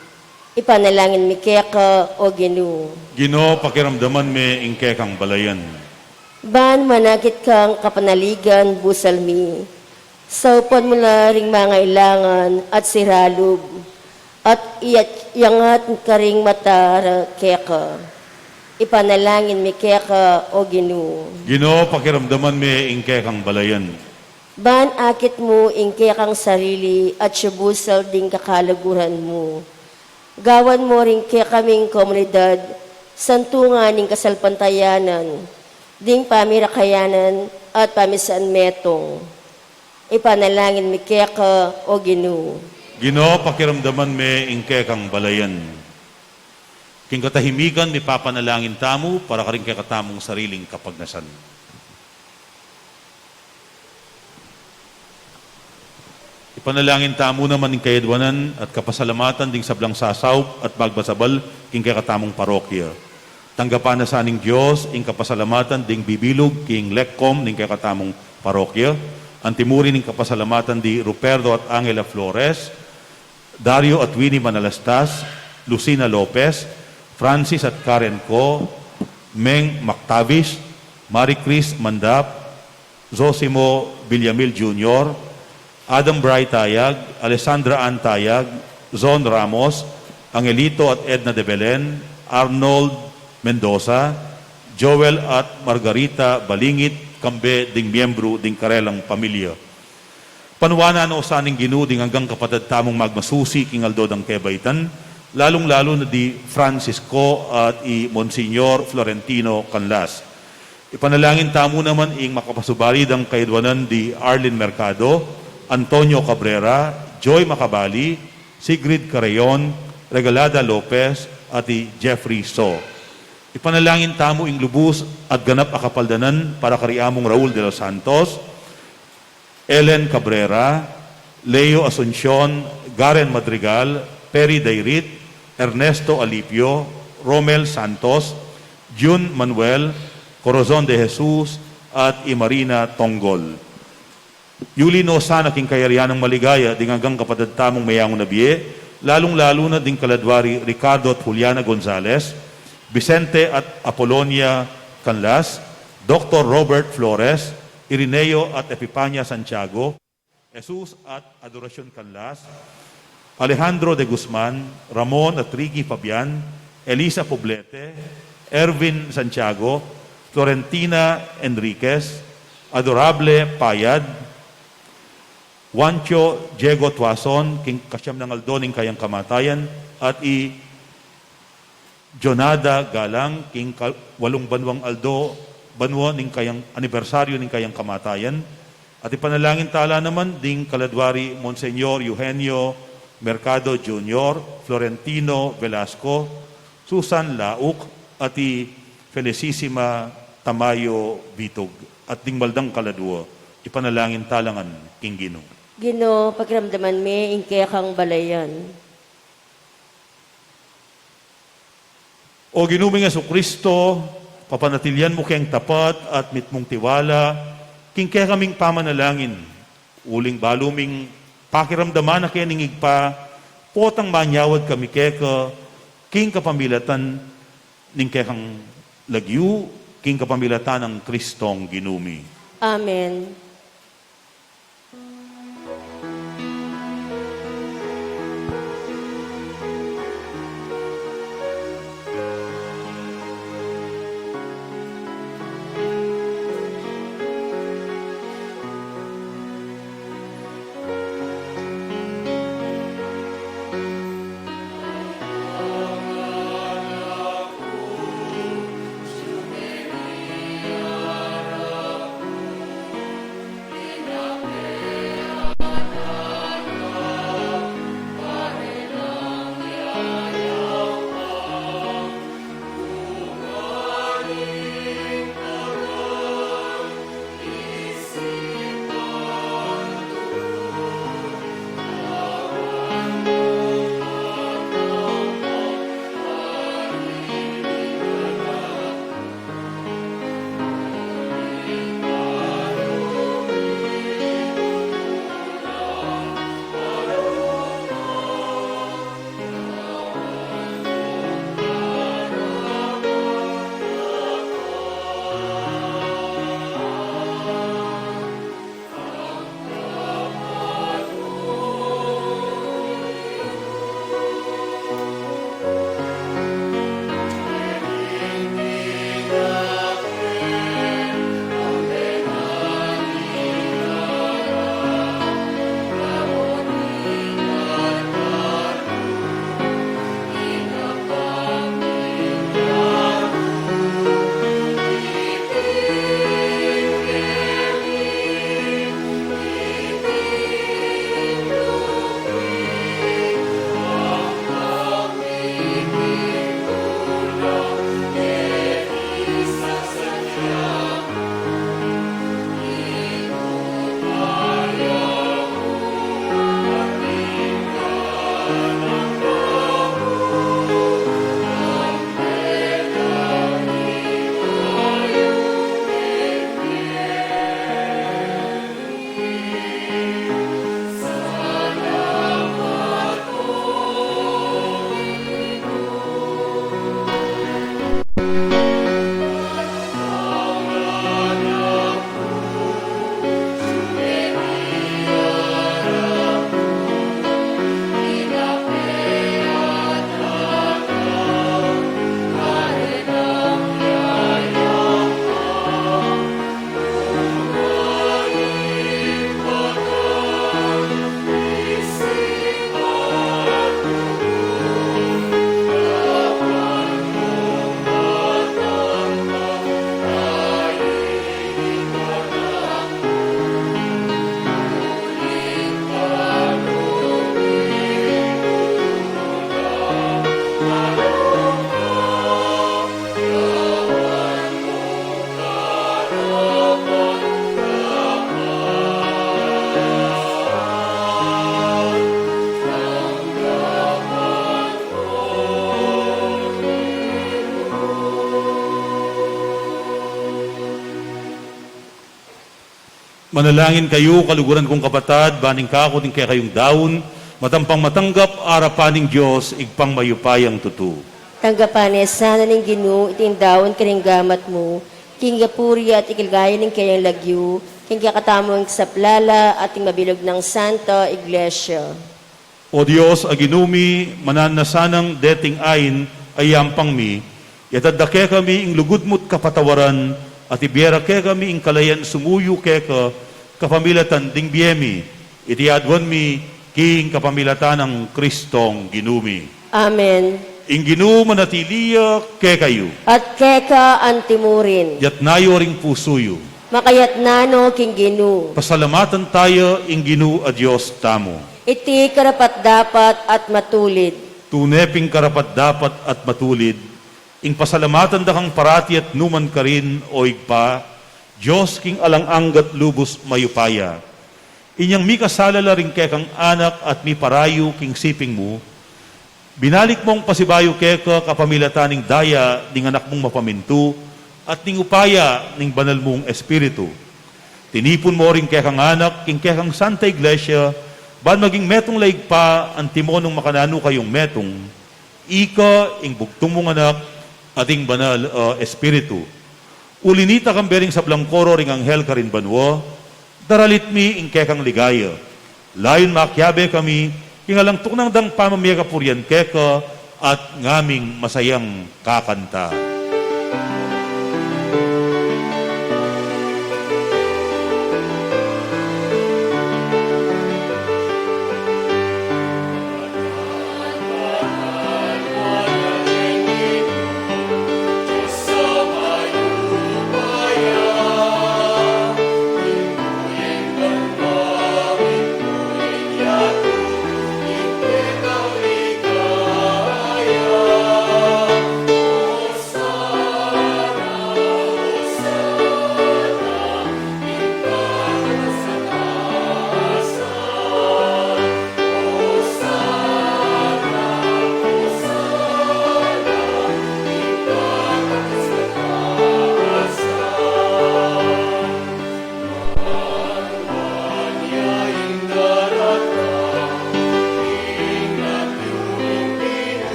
Ipanalangin mi keka o Ginoo. Ginoo pakiramdaman me ingke kang balayan. Ban manakit kang kapanaligan busal mi, saupan mo na ring mga ilangan at siralog, at iyangat ka ring mata keka. Ipanalangin mi keka o Ginoo. Ginoo pakiramdaman me ingke kang balayan. Ban akit mo ingke kang sarili at subusal ding kakalaguran mo. Gawan mo rin kaya kaming komunidad, santungan ning kasalpantayanan, ding pamirakayanan at pamisaan metong. Ipanalangin mi keka o Ginoo. Ginoo pakiramdaman me ingke kang balayan. King katahimikan ni papanalangin tamo para karing kay katamong sariling kapagnasan. Ipanalangin tamo naman ng kayadwanan at kapasalamatan ding sablang sasaw at magbasabal king kay katamong parokya. Tanggapan na sa aning Diyos, ing kapasalamatan ding bibilog king lekkom ning kay katamong parokya. Antimuri ning kapasalamatan di Ruperto at Angela Flores, Dario at Winnie Manalastas, Lucina Lopez, Francis at Karen Co, Meng Mactavis, Marie Chris Mandap, Zosimo Villamil Jr., Adam Bray Tayag, Alessandra Ann Tayag, Zon Ramos, Angelito at Edna de Belen, Arnold Mendoza, Joel at Margarita Balingit, kambe ding miyembro ding karelang pamilya. Panuwana no sa aning Ginoo ding hanggang kapatid tamong magmasusi king aldo dang kebaitan, lalong-lalo na di Francisco at i Monsignor Florentino Canlas. Ipanalangin tamo naman ing makapasubali dang kaidwanan di Arlene Mercado, Antonio Cabrera, Joy Macabali, Sigrid Carayon, Regalada Lopez, at i Jeffrey So. Ipanalangin tamo ing lubos at ganap akapaldanan para kariamong Raul de los Santos, Ellen Cabrera, Leo Asuncion, Garen Madrigal, Perry Dairit, Ernesto Alipio, Romel Santos, June Manuel, Corazon de Jesus, at Imarina Tonggol. Yuli no sana king kayarian ng maligaya, ding hanggang kapatid tamong mayamong nabiye, lalong-lalo na ding kaladwari Ricardo at Juliana Gonzalez, Vicente at Apolonia Canlas, Dr. Robert Flores, Irineo at Epipania Santiago, Jesus at Adoracion Canlas, Alejandro de Guzman, Ramon at Ricky Fabian, Elisa Poblete, Ervin Santiago, Florentina Enriquez, Adorable Payad, Juancho Diego Tuason, king kasyam ng aldo ning kayang kamatayan, at i Jonada Galang, king walong banwang aldo, banwa ning kayang anibersaryo ning kayang kamatayan, at ipanalangin tala naman ding kaladwari Monsenyor Eugenio Mercado Jr., Florentino Velasco, Susan Lauk, at i Felicissima Tamayo Bitog, at ding maldang kaladwa. ipanalangin talangan king Ginoo. Ginoo, pakiramdaman mi, ingkaya kang balayan. O Ginoong Kristo, papanatilyan mo kayang tapat at mitmong tiwala, king kaya kaming pamanalangin, uling baluming pakiramdaman na kaya ningig pa, potang manyawad kami kaya king kapamilatan, ning kaya kang lagyu, king kapamilatan ng Kristong Ginumi. Amen. Manalangin kayo, kaluguran kong kapatad, baning kako din kaya kayong daon, matampang matanggap, arapaning Diyos, igpang mayupayang tutu. Tanggapan sana ning Ginoo, itindaon kaning gamat mo, king gapuri at ikilgaya ning kayang lagyu, king kakatamong saplala at ing mabilog ng Santa Iglesia. O Diyos, aginumi, mananasanang deting ayin, ayampang mi, yatadake kami ing lugud mo't kapatawaran, at ibiyera ke kami ing kalayan sumuyo ke kapamilatan ding biyemi, itiadwan mi king kapamilatan ng Kristong Ginumi. Amen. Ing Ginoo manatiliya ke kayo, At keka antimurin, yat nayo ring pusuyo. makayat nano king Ginoo, Pasalamatan tayo ing Ginoo a Diyos tamo. iti karapat dapat at matulid. Tuneping karapat dapat at matulid, ing pasalamatan da kang parati at numan ka rin o igpa, Diyos king alang-anggat lubos mayupaya. Inyang mi kasalala rin kekang anak at mi parayo king siping mo, binalik mong pasibayo keka kapamilataning daya ning anak mong mapamintu at ning upaya ning banal mong espiritu. Tinipon mo rin kekang anak king kekang Santa Iglesia, ban maging metong laig pa ang timonong makanano kayong metong, ika ing bugtong mong anak at ing banal espiritu. Ulinita kang bering sa blangkoro ring anghel ka rin banwo, daralit mi ing kekang ligaya. Layon makyabe kami, kingalang tuknang dang pamamiya kapuryan keka at ngaming masayang kakanta.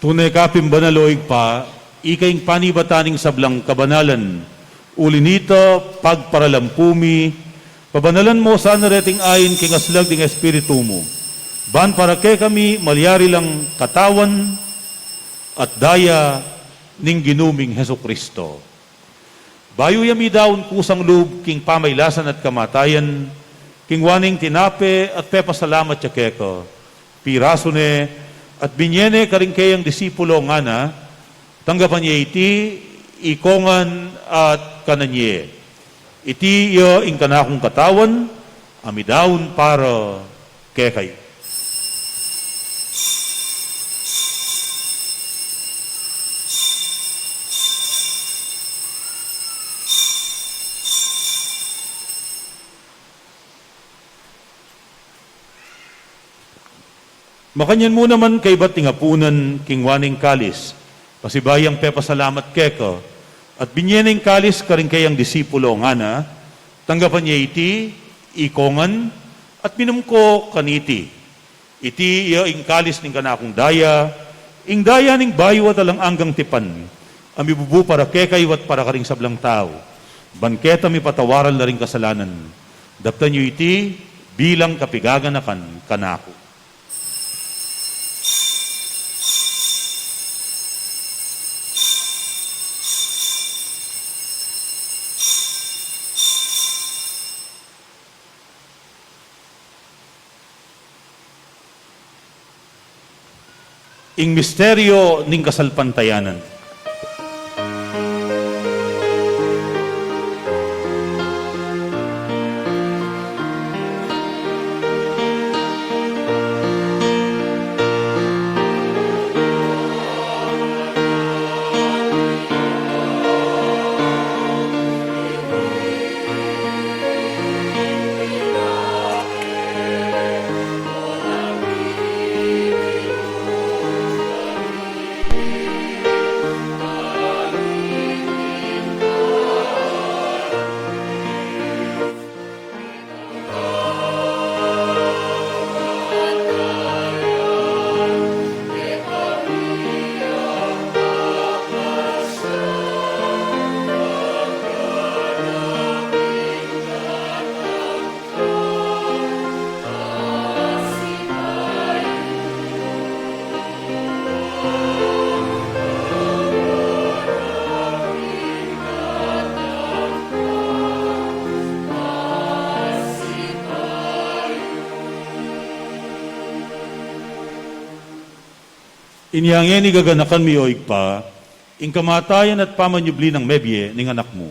Tunay kapim banaloig pa, ikaing panibataning sablang kabanalan, ulinita pagparalampumi, pabanalan mo sa nareting ayin king aslag ding espiritu mo. Ban para kay kami malyari lang katawan at daya ning ginuming Heso Kristo. Bayo yami daon kusang lub king pamaylasan at kamatayan, king waning tinape at pepasalamat ya keko. Piraso ne, at binyene karing kayang disipulo nga na, tanggapan niya iti, ikongan at kananye. Iti iyo ing kanakong katawan, amidawon para kekay. Makanyan mo naman kay ba't tingapunan king waning kalis, pasibayang pepasalamat keko, at binyeneng kalis karing kayang disipulo nga na, tanggapan niya iti, ikongan, at minumko kaniti. Iti iya ing kalis ning kanakong daya, ing daya ning bayo at alang anggang tipan, amibubu para kekay wat para karing sablang tao, banketa mi patawaran na ring kasalanan, daptan niyo iti, bilang kapigaganakan kanako. Ing misteryo ning kasalpantayanan. Inyangin igaganakan mi oig pa, ing kamatayan at pamanyubli ng mebye ning anak mo.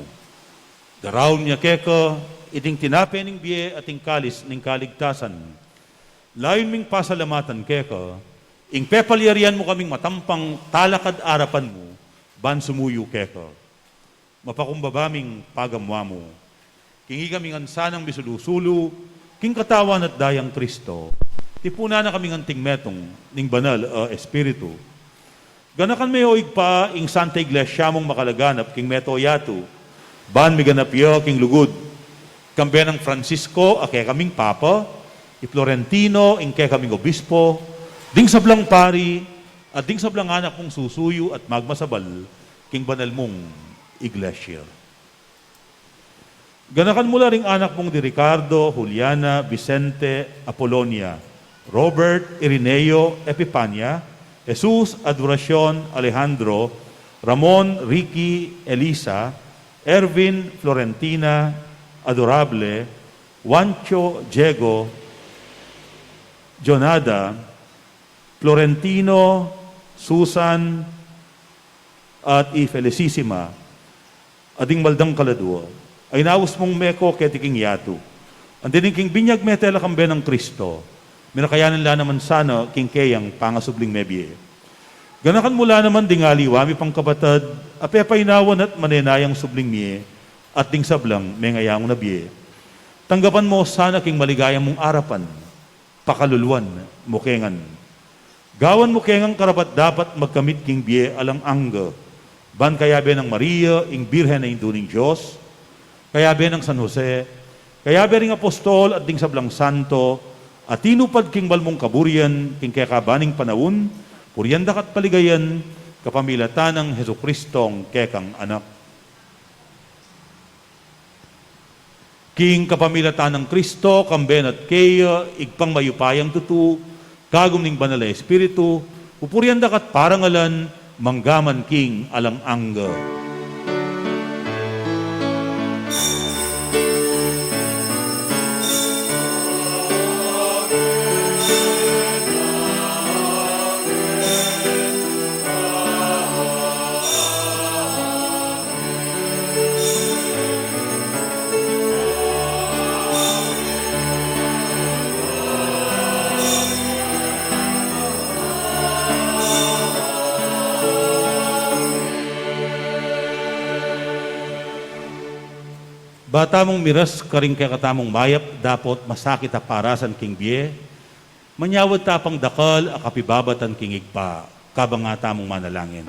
Daraw niya keko, iting tinape ning biye at ing kalis ning kaligtasan. Layon ming pasalamatan keko, ing pepalyarian mo kaming matampang talakad arapan mo, ban sumuyo keko. Mapakumbabaming pagamwa mo. Kingi kaming ansanang bisulusulu, king katawan at dayang Kristo, tipuna na kaming anting metong ning banal espiritu. Ganakan may oig pa ing Santa Iglesia mong makalaganap king meto yatu, ban mi ganapyo king lugod. Kambe ng Francisco, ake kaming papa, i Florentino, ing ke kaming obispo, ding sablang pari, at ding sablang anak mong susuyo at magmasabal, king banal mong iglesia. Ganakan mula ring anak mong di Ricardo, Juliana, Vicente, Apolonia, Robert, Irineo, Epipania, Jesus, Adoracion, Alejandro, Ramon, Ricky, Elisa, Ervin, Florentina, Adorable, Juancho, Diego, Jonada, Florentino, Susan, at Felicissima, ading maldang kaladua, ay naus mong meko ketiking yatu. Ang dining king binyag metela kambe ng Kristo, minakayanan la naman sana king keyang pangasubling mebye. Ganakan mula naman dingali wami pang kabatad, apepaynawan at manenayang subling miye, at ding sablang mengayang nabye. Tanggapan mo sana king maligayang mong arapan, pakaluluan, mukengan. Gawan mukengang karapat dapat magkamit king biye alang angga, ban kayabe ng Maria, ing Birhen na induning Diyos, kayabe ng San Jose, kayabe ring apostol at ding sablang santo, at tinupad king balmong kaburian, king kekabaning panawun, puryandak at paligayan, kapamilatan ng Heso Kristong kekang anak. King kapamilatan ng Kristo, kamben at keya, igpang mayupayang tutu, kagum ning banal na espiritu, pupuryandak at parangalan, manggaman king alang angga. Bata mong miras karing katamong mayap, dapot masakit a parasan king biye, manyawad tapang dakal a kapibabatan king igpa, kabang nga tamong manalangin.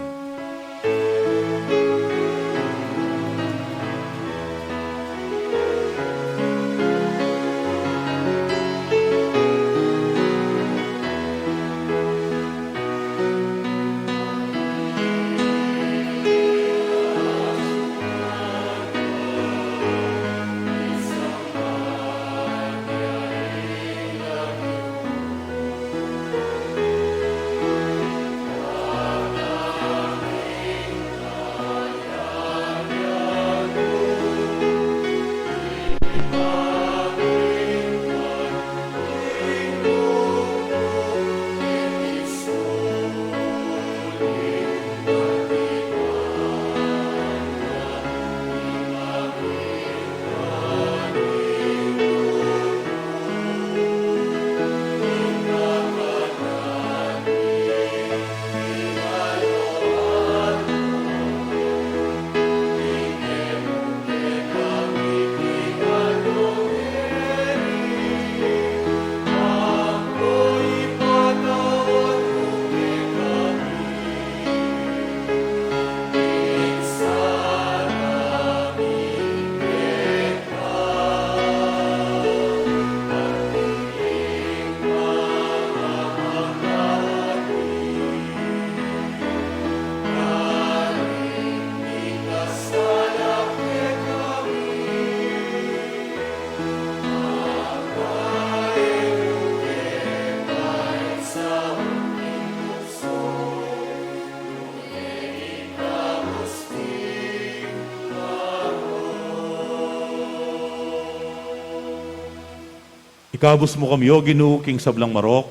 Ikabus mo kami, O Ginoo, king sablang marok,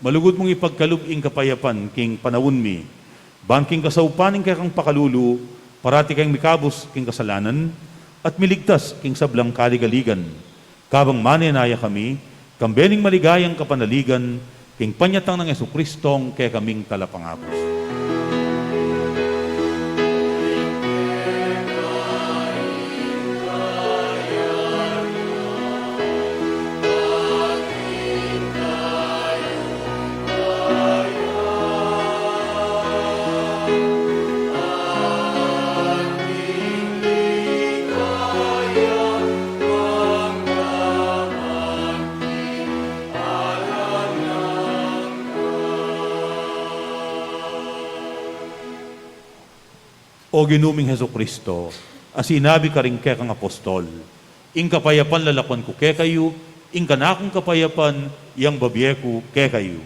malugod mong ipagkalubing kapayapan king panawon mi. Ban king kasaupaning kay kang pakalulu, parati kang mikabos king kasalanan, at miligtas king sablang kaligaligan. Kabang manenaya kami, kambening maligayang kapanaligan, king panyatang ng Jesucristong kay kaming talapangapos. O ginuming Heso Kristo, asinabi ka rin kekang apostol, ing kapayapan lalakwan ko kekayo, ing kanakong kapayapan, yang babyeku kekayo.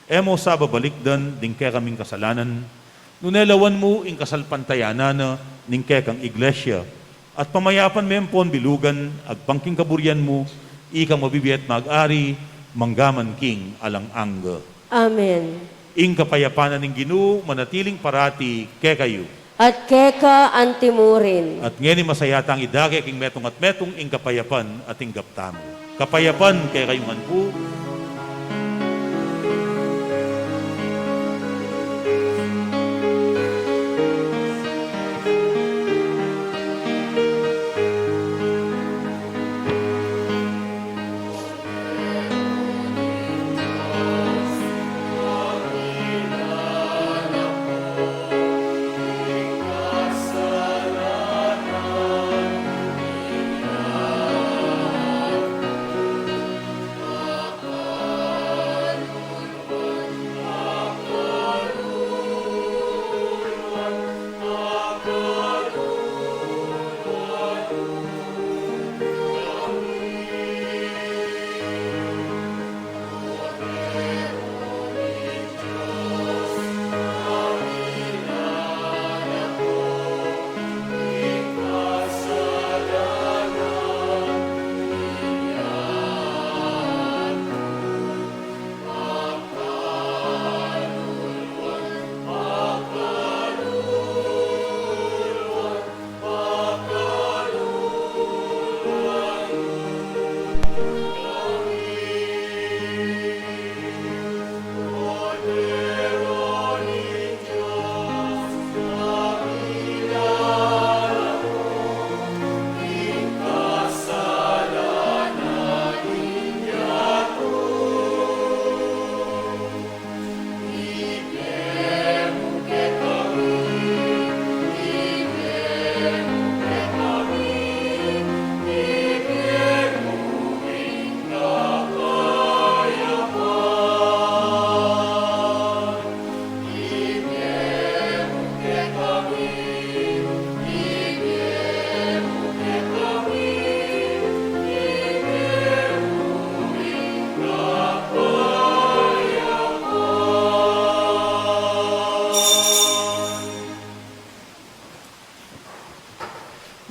Emo sa babalikdan, ding kekaming kasalanan, nunelawan mo ing kasalpantayanana, ning kekang iglesia, at pamayapan mempon bilugan, agpangking kaburyan mo, ikang mabibiyat mag-ari, manggaman king alang angga. Amen. Ing kapayapanan ng Ginoo, manatiling parati kekayo. At keka antimurin. At ngeni masayatang idage king metong at metong ing kapayapan at ing gaptamo. Kapayapan kay kayungan po.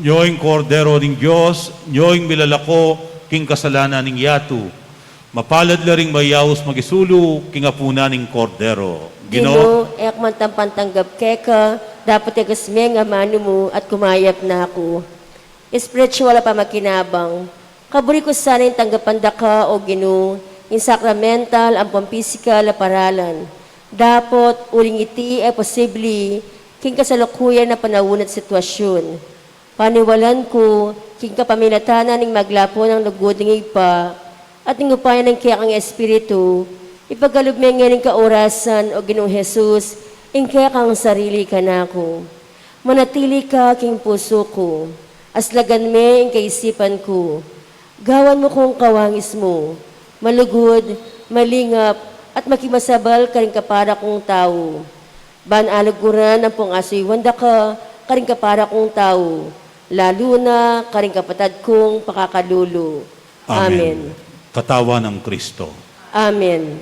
Nyoing kordero ng Diyos, nyoing milalako, king kasalanan ng yatu. Mapalad la ring mayawos magisulu, king apuna ng kordero. Ginoo, ek man tampantanggap keka, dapat egasmeng amano mo at kumayap na ako. Espiritual pa makinabang, kaburi ko sana yung tanggapan daka o Ginoo, yung sacramental, ang pampisikal na paralan. Dapat uling iti ay posible, king kasalukuyan na panawunat sitwasyon. Paniwalan ko, king kapaminatanan ng maglapo ng lugod ng ipa, at ng upayan ng kiyakang espiritu, ipagalubmeng nga ng kaorasan o Ginoong Jesus, ing kiyakang sarili ka na ako. Manatili ka king puso ko, aslagan me ing kaisipan ko. Gawan mo kong kawangis mo, malugod, malingap, at makimasabal ka rin kapara kong tao. Banaluguran ang pong asoy wanda ka, karing kapara kong tao. Lalo na karing kapatad kong pakakalulo. Amen. Katawan ng Kristo. Amen.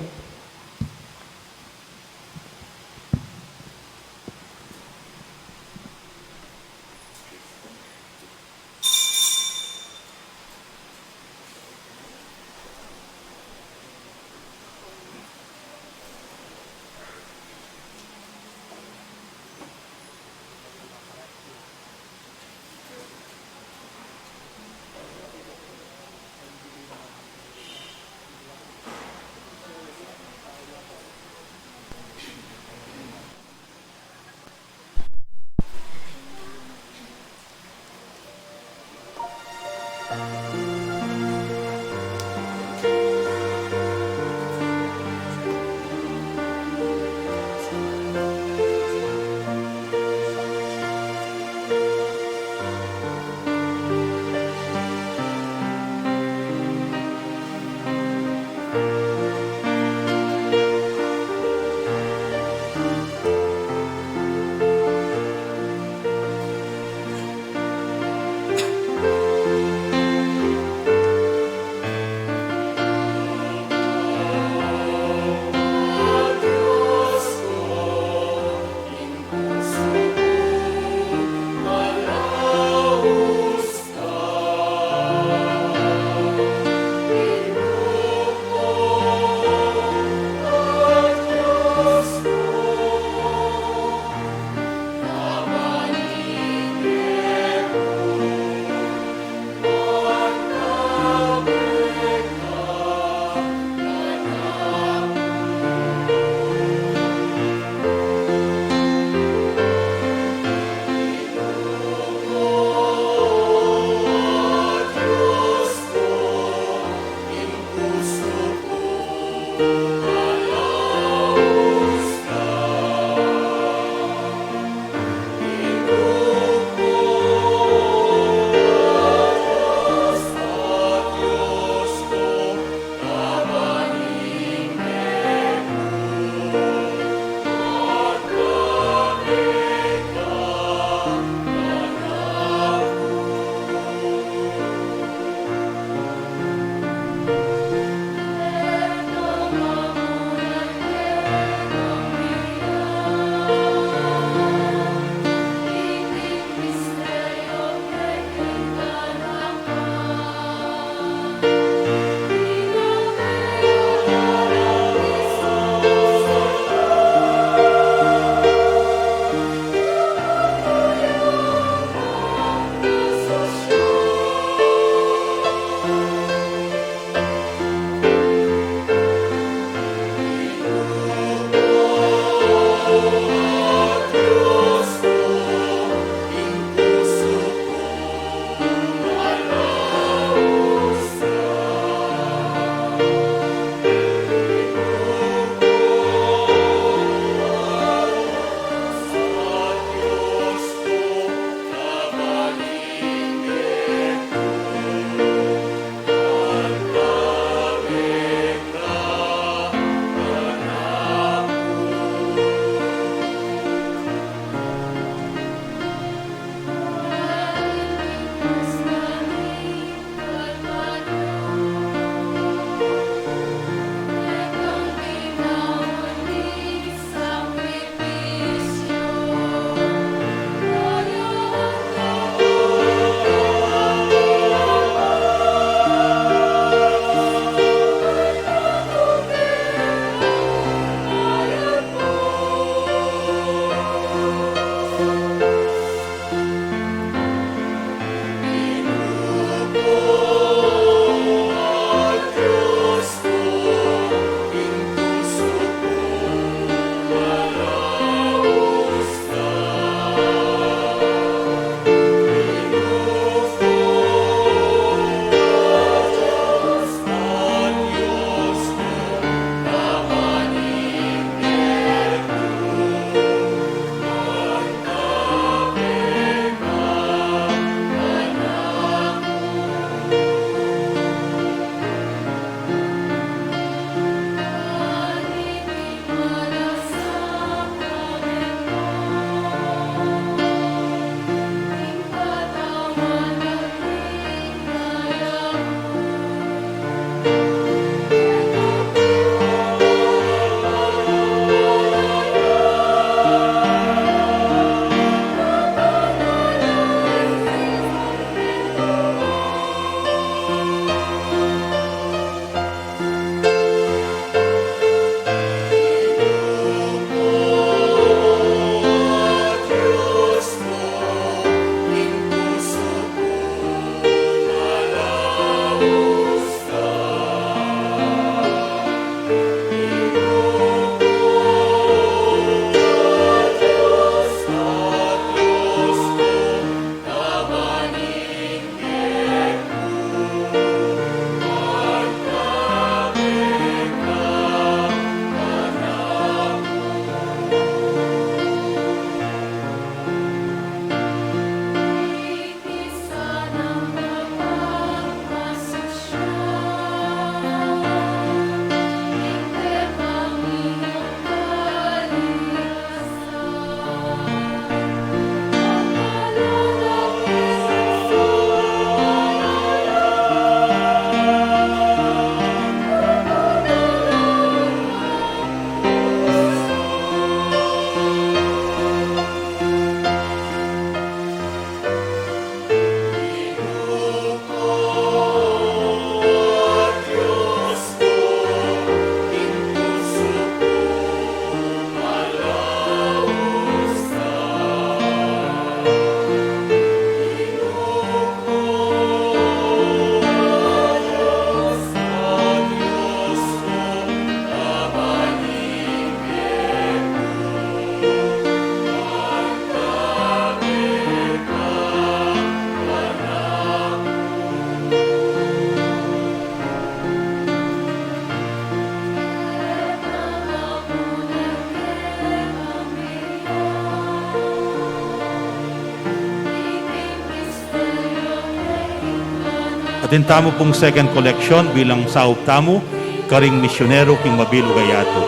Atin tamo pong second collection bilang saup tamo, karing misyonero king Mabilo Gayato.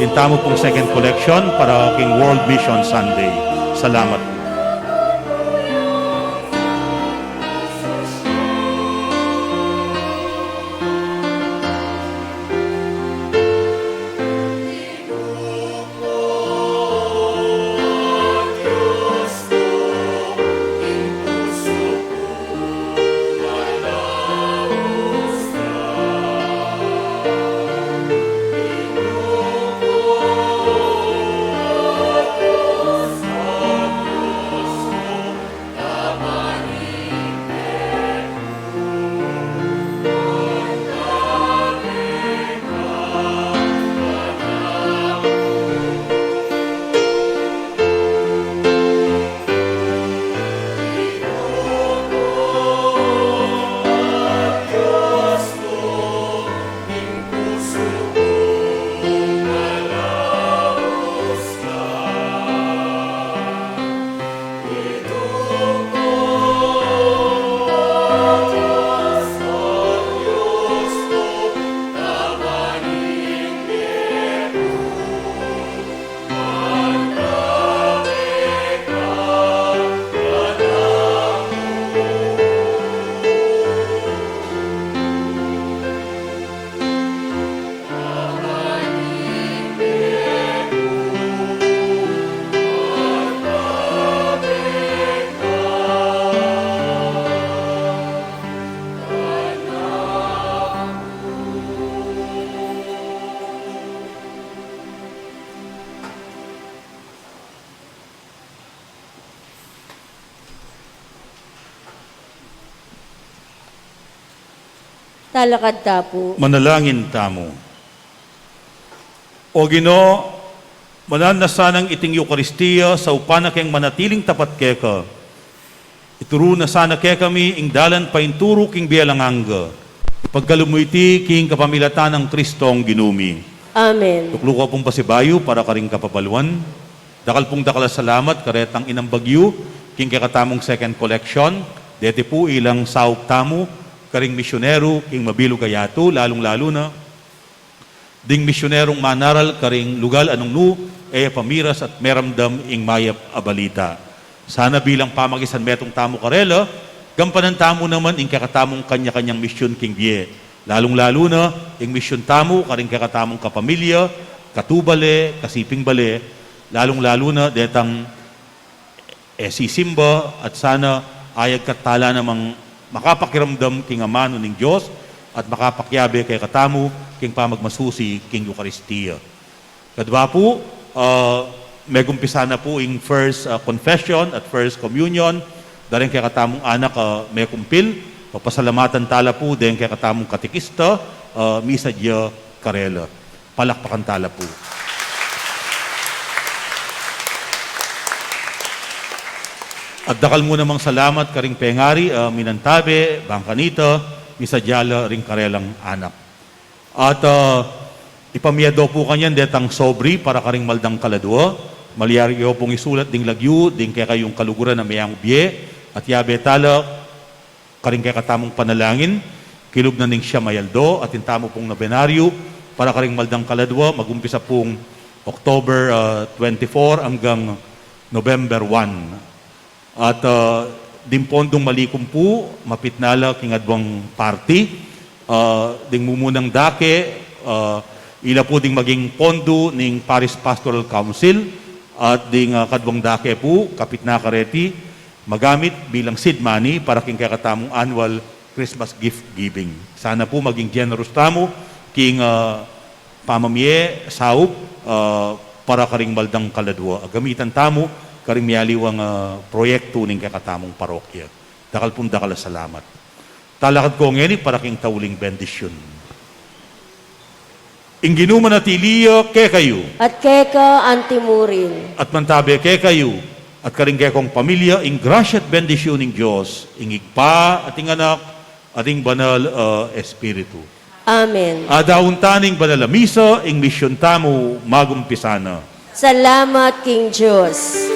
Atin tamo pong second collection para king World Mission Sunday. Salamat po. Talakad tapo. Manalangin tamo. O Ginoo, manan na sanang iting Eukaristiya sa upana keng manatiling tapat keka. Ituro na sana ke kami ing dalan painturo king bialanganga. Pagkalumuiti king kapamilatan ng Kristong ginumi. Amen. Tuklo ka pong pasibayo para karing kapapaluan. Dakal pong dakala salamat karetang inang bagyo king kakatamong second collection. Dete po ilang saup tamo karing misyonero king Mabilo Gayato, lalong-lalo na ding misyonerong manaral karing lugal anong nu, pamiras at meramdam ing mayap abalita. Sana bilang pamagisan metong tamo karela, gampanan tamo naman ing kakatamong kanya-kanyang misyon king Bie. Lalong-lalo na ing misyon tamo karing kakatamong kapamilya, katubale, kasiping bale, lalong-lalo na detang sisimba at sana ayag katala namang makapakiramdam king amano ning Diyos at makapakyabe kay katamu king pamagmasusi king Eucharistia. Kadwa po, may gumpisa na po ing first confession at first communion. Daring kay katamong anak may kumpil. Papasalamatan tala po din kay katamong katikista, Misa Dia Karela. Palakpakan tala po. At dakal mo namang salamat karing pengari, Minantabe, Bangkanita, Misa Diala, ring karelang anak. At ipamiyado po kanyan detang sobri para karing maldang kaladwa. Malyaryo pong isulat ding lagyu, ding kaya kayong kaluguran na mayang biye, at yabe tala, karing kaya katamong panalangin, kilog na ning siya mayaldo, at intamo pong nobenaryo, para karing maldang kaladwa, magumpisa pong October 24 hanggang November 1. At dimpondong malikum po, mapitnala king adwang party, ding mumunang dake, ila po ding maging pondo ning Paris Pastoral Council, at ding kadwang dake po, kapit na kareti, magamit bilang seed money para king kakatamong annual Christmas gift giving. Sana po maging generous tamo, king pamamye, saup, para karing maldang kaladwa. Gamitan tamo, karing miyaliwang proyekto ning kakatamong parokya. Dakal pong dakal salamat. Talakad ko ngeni para king tauling bendisyon. Inginuman at iliya ke kayo. At keka antimurin. At mantabe ke kayo. At karing kekong pamilya, ing grasya at bendisyon ning Diyos. Ing igpa at ing anak at ing banal espiritu. Amen. Adawon taning banal misa, ing misyon tamo magumpisana. Salamat King Diyos.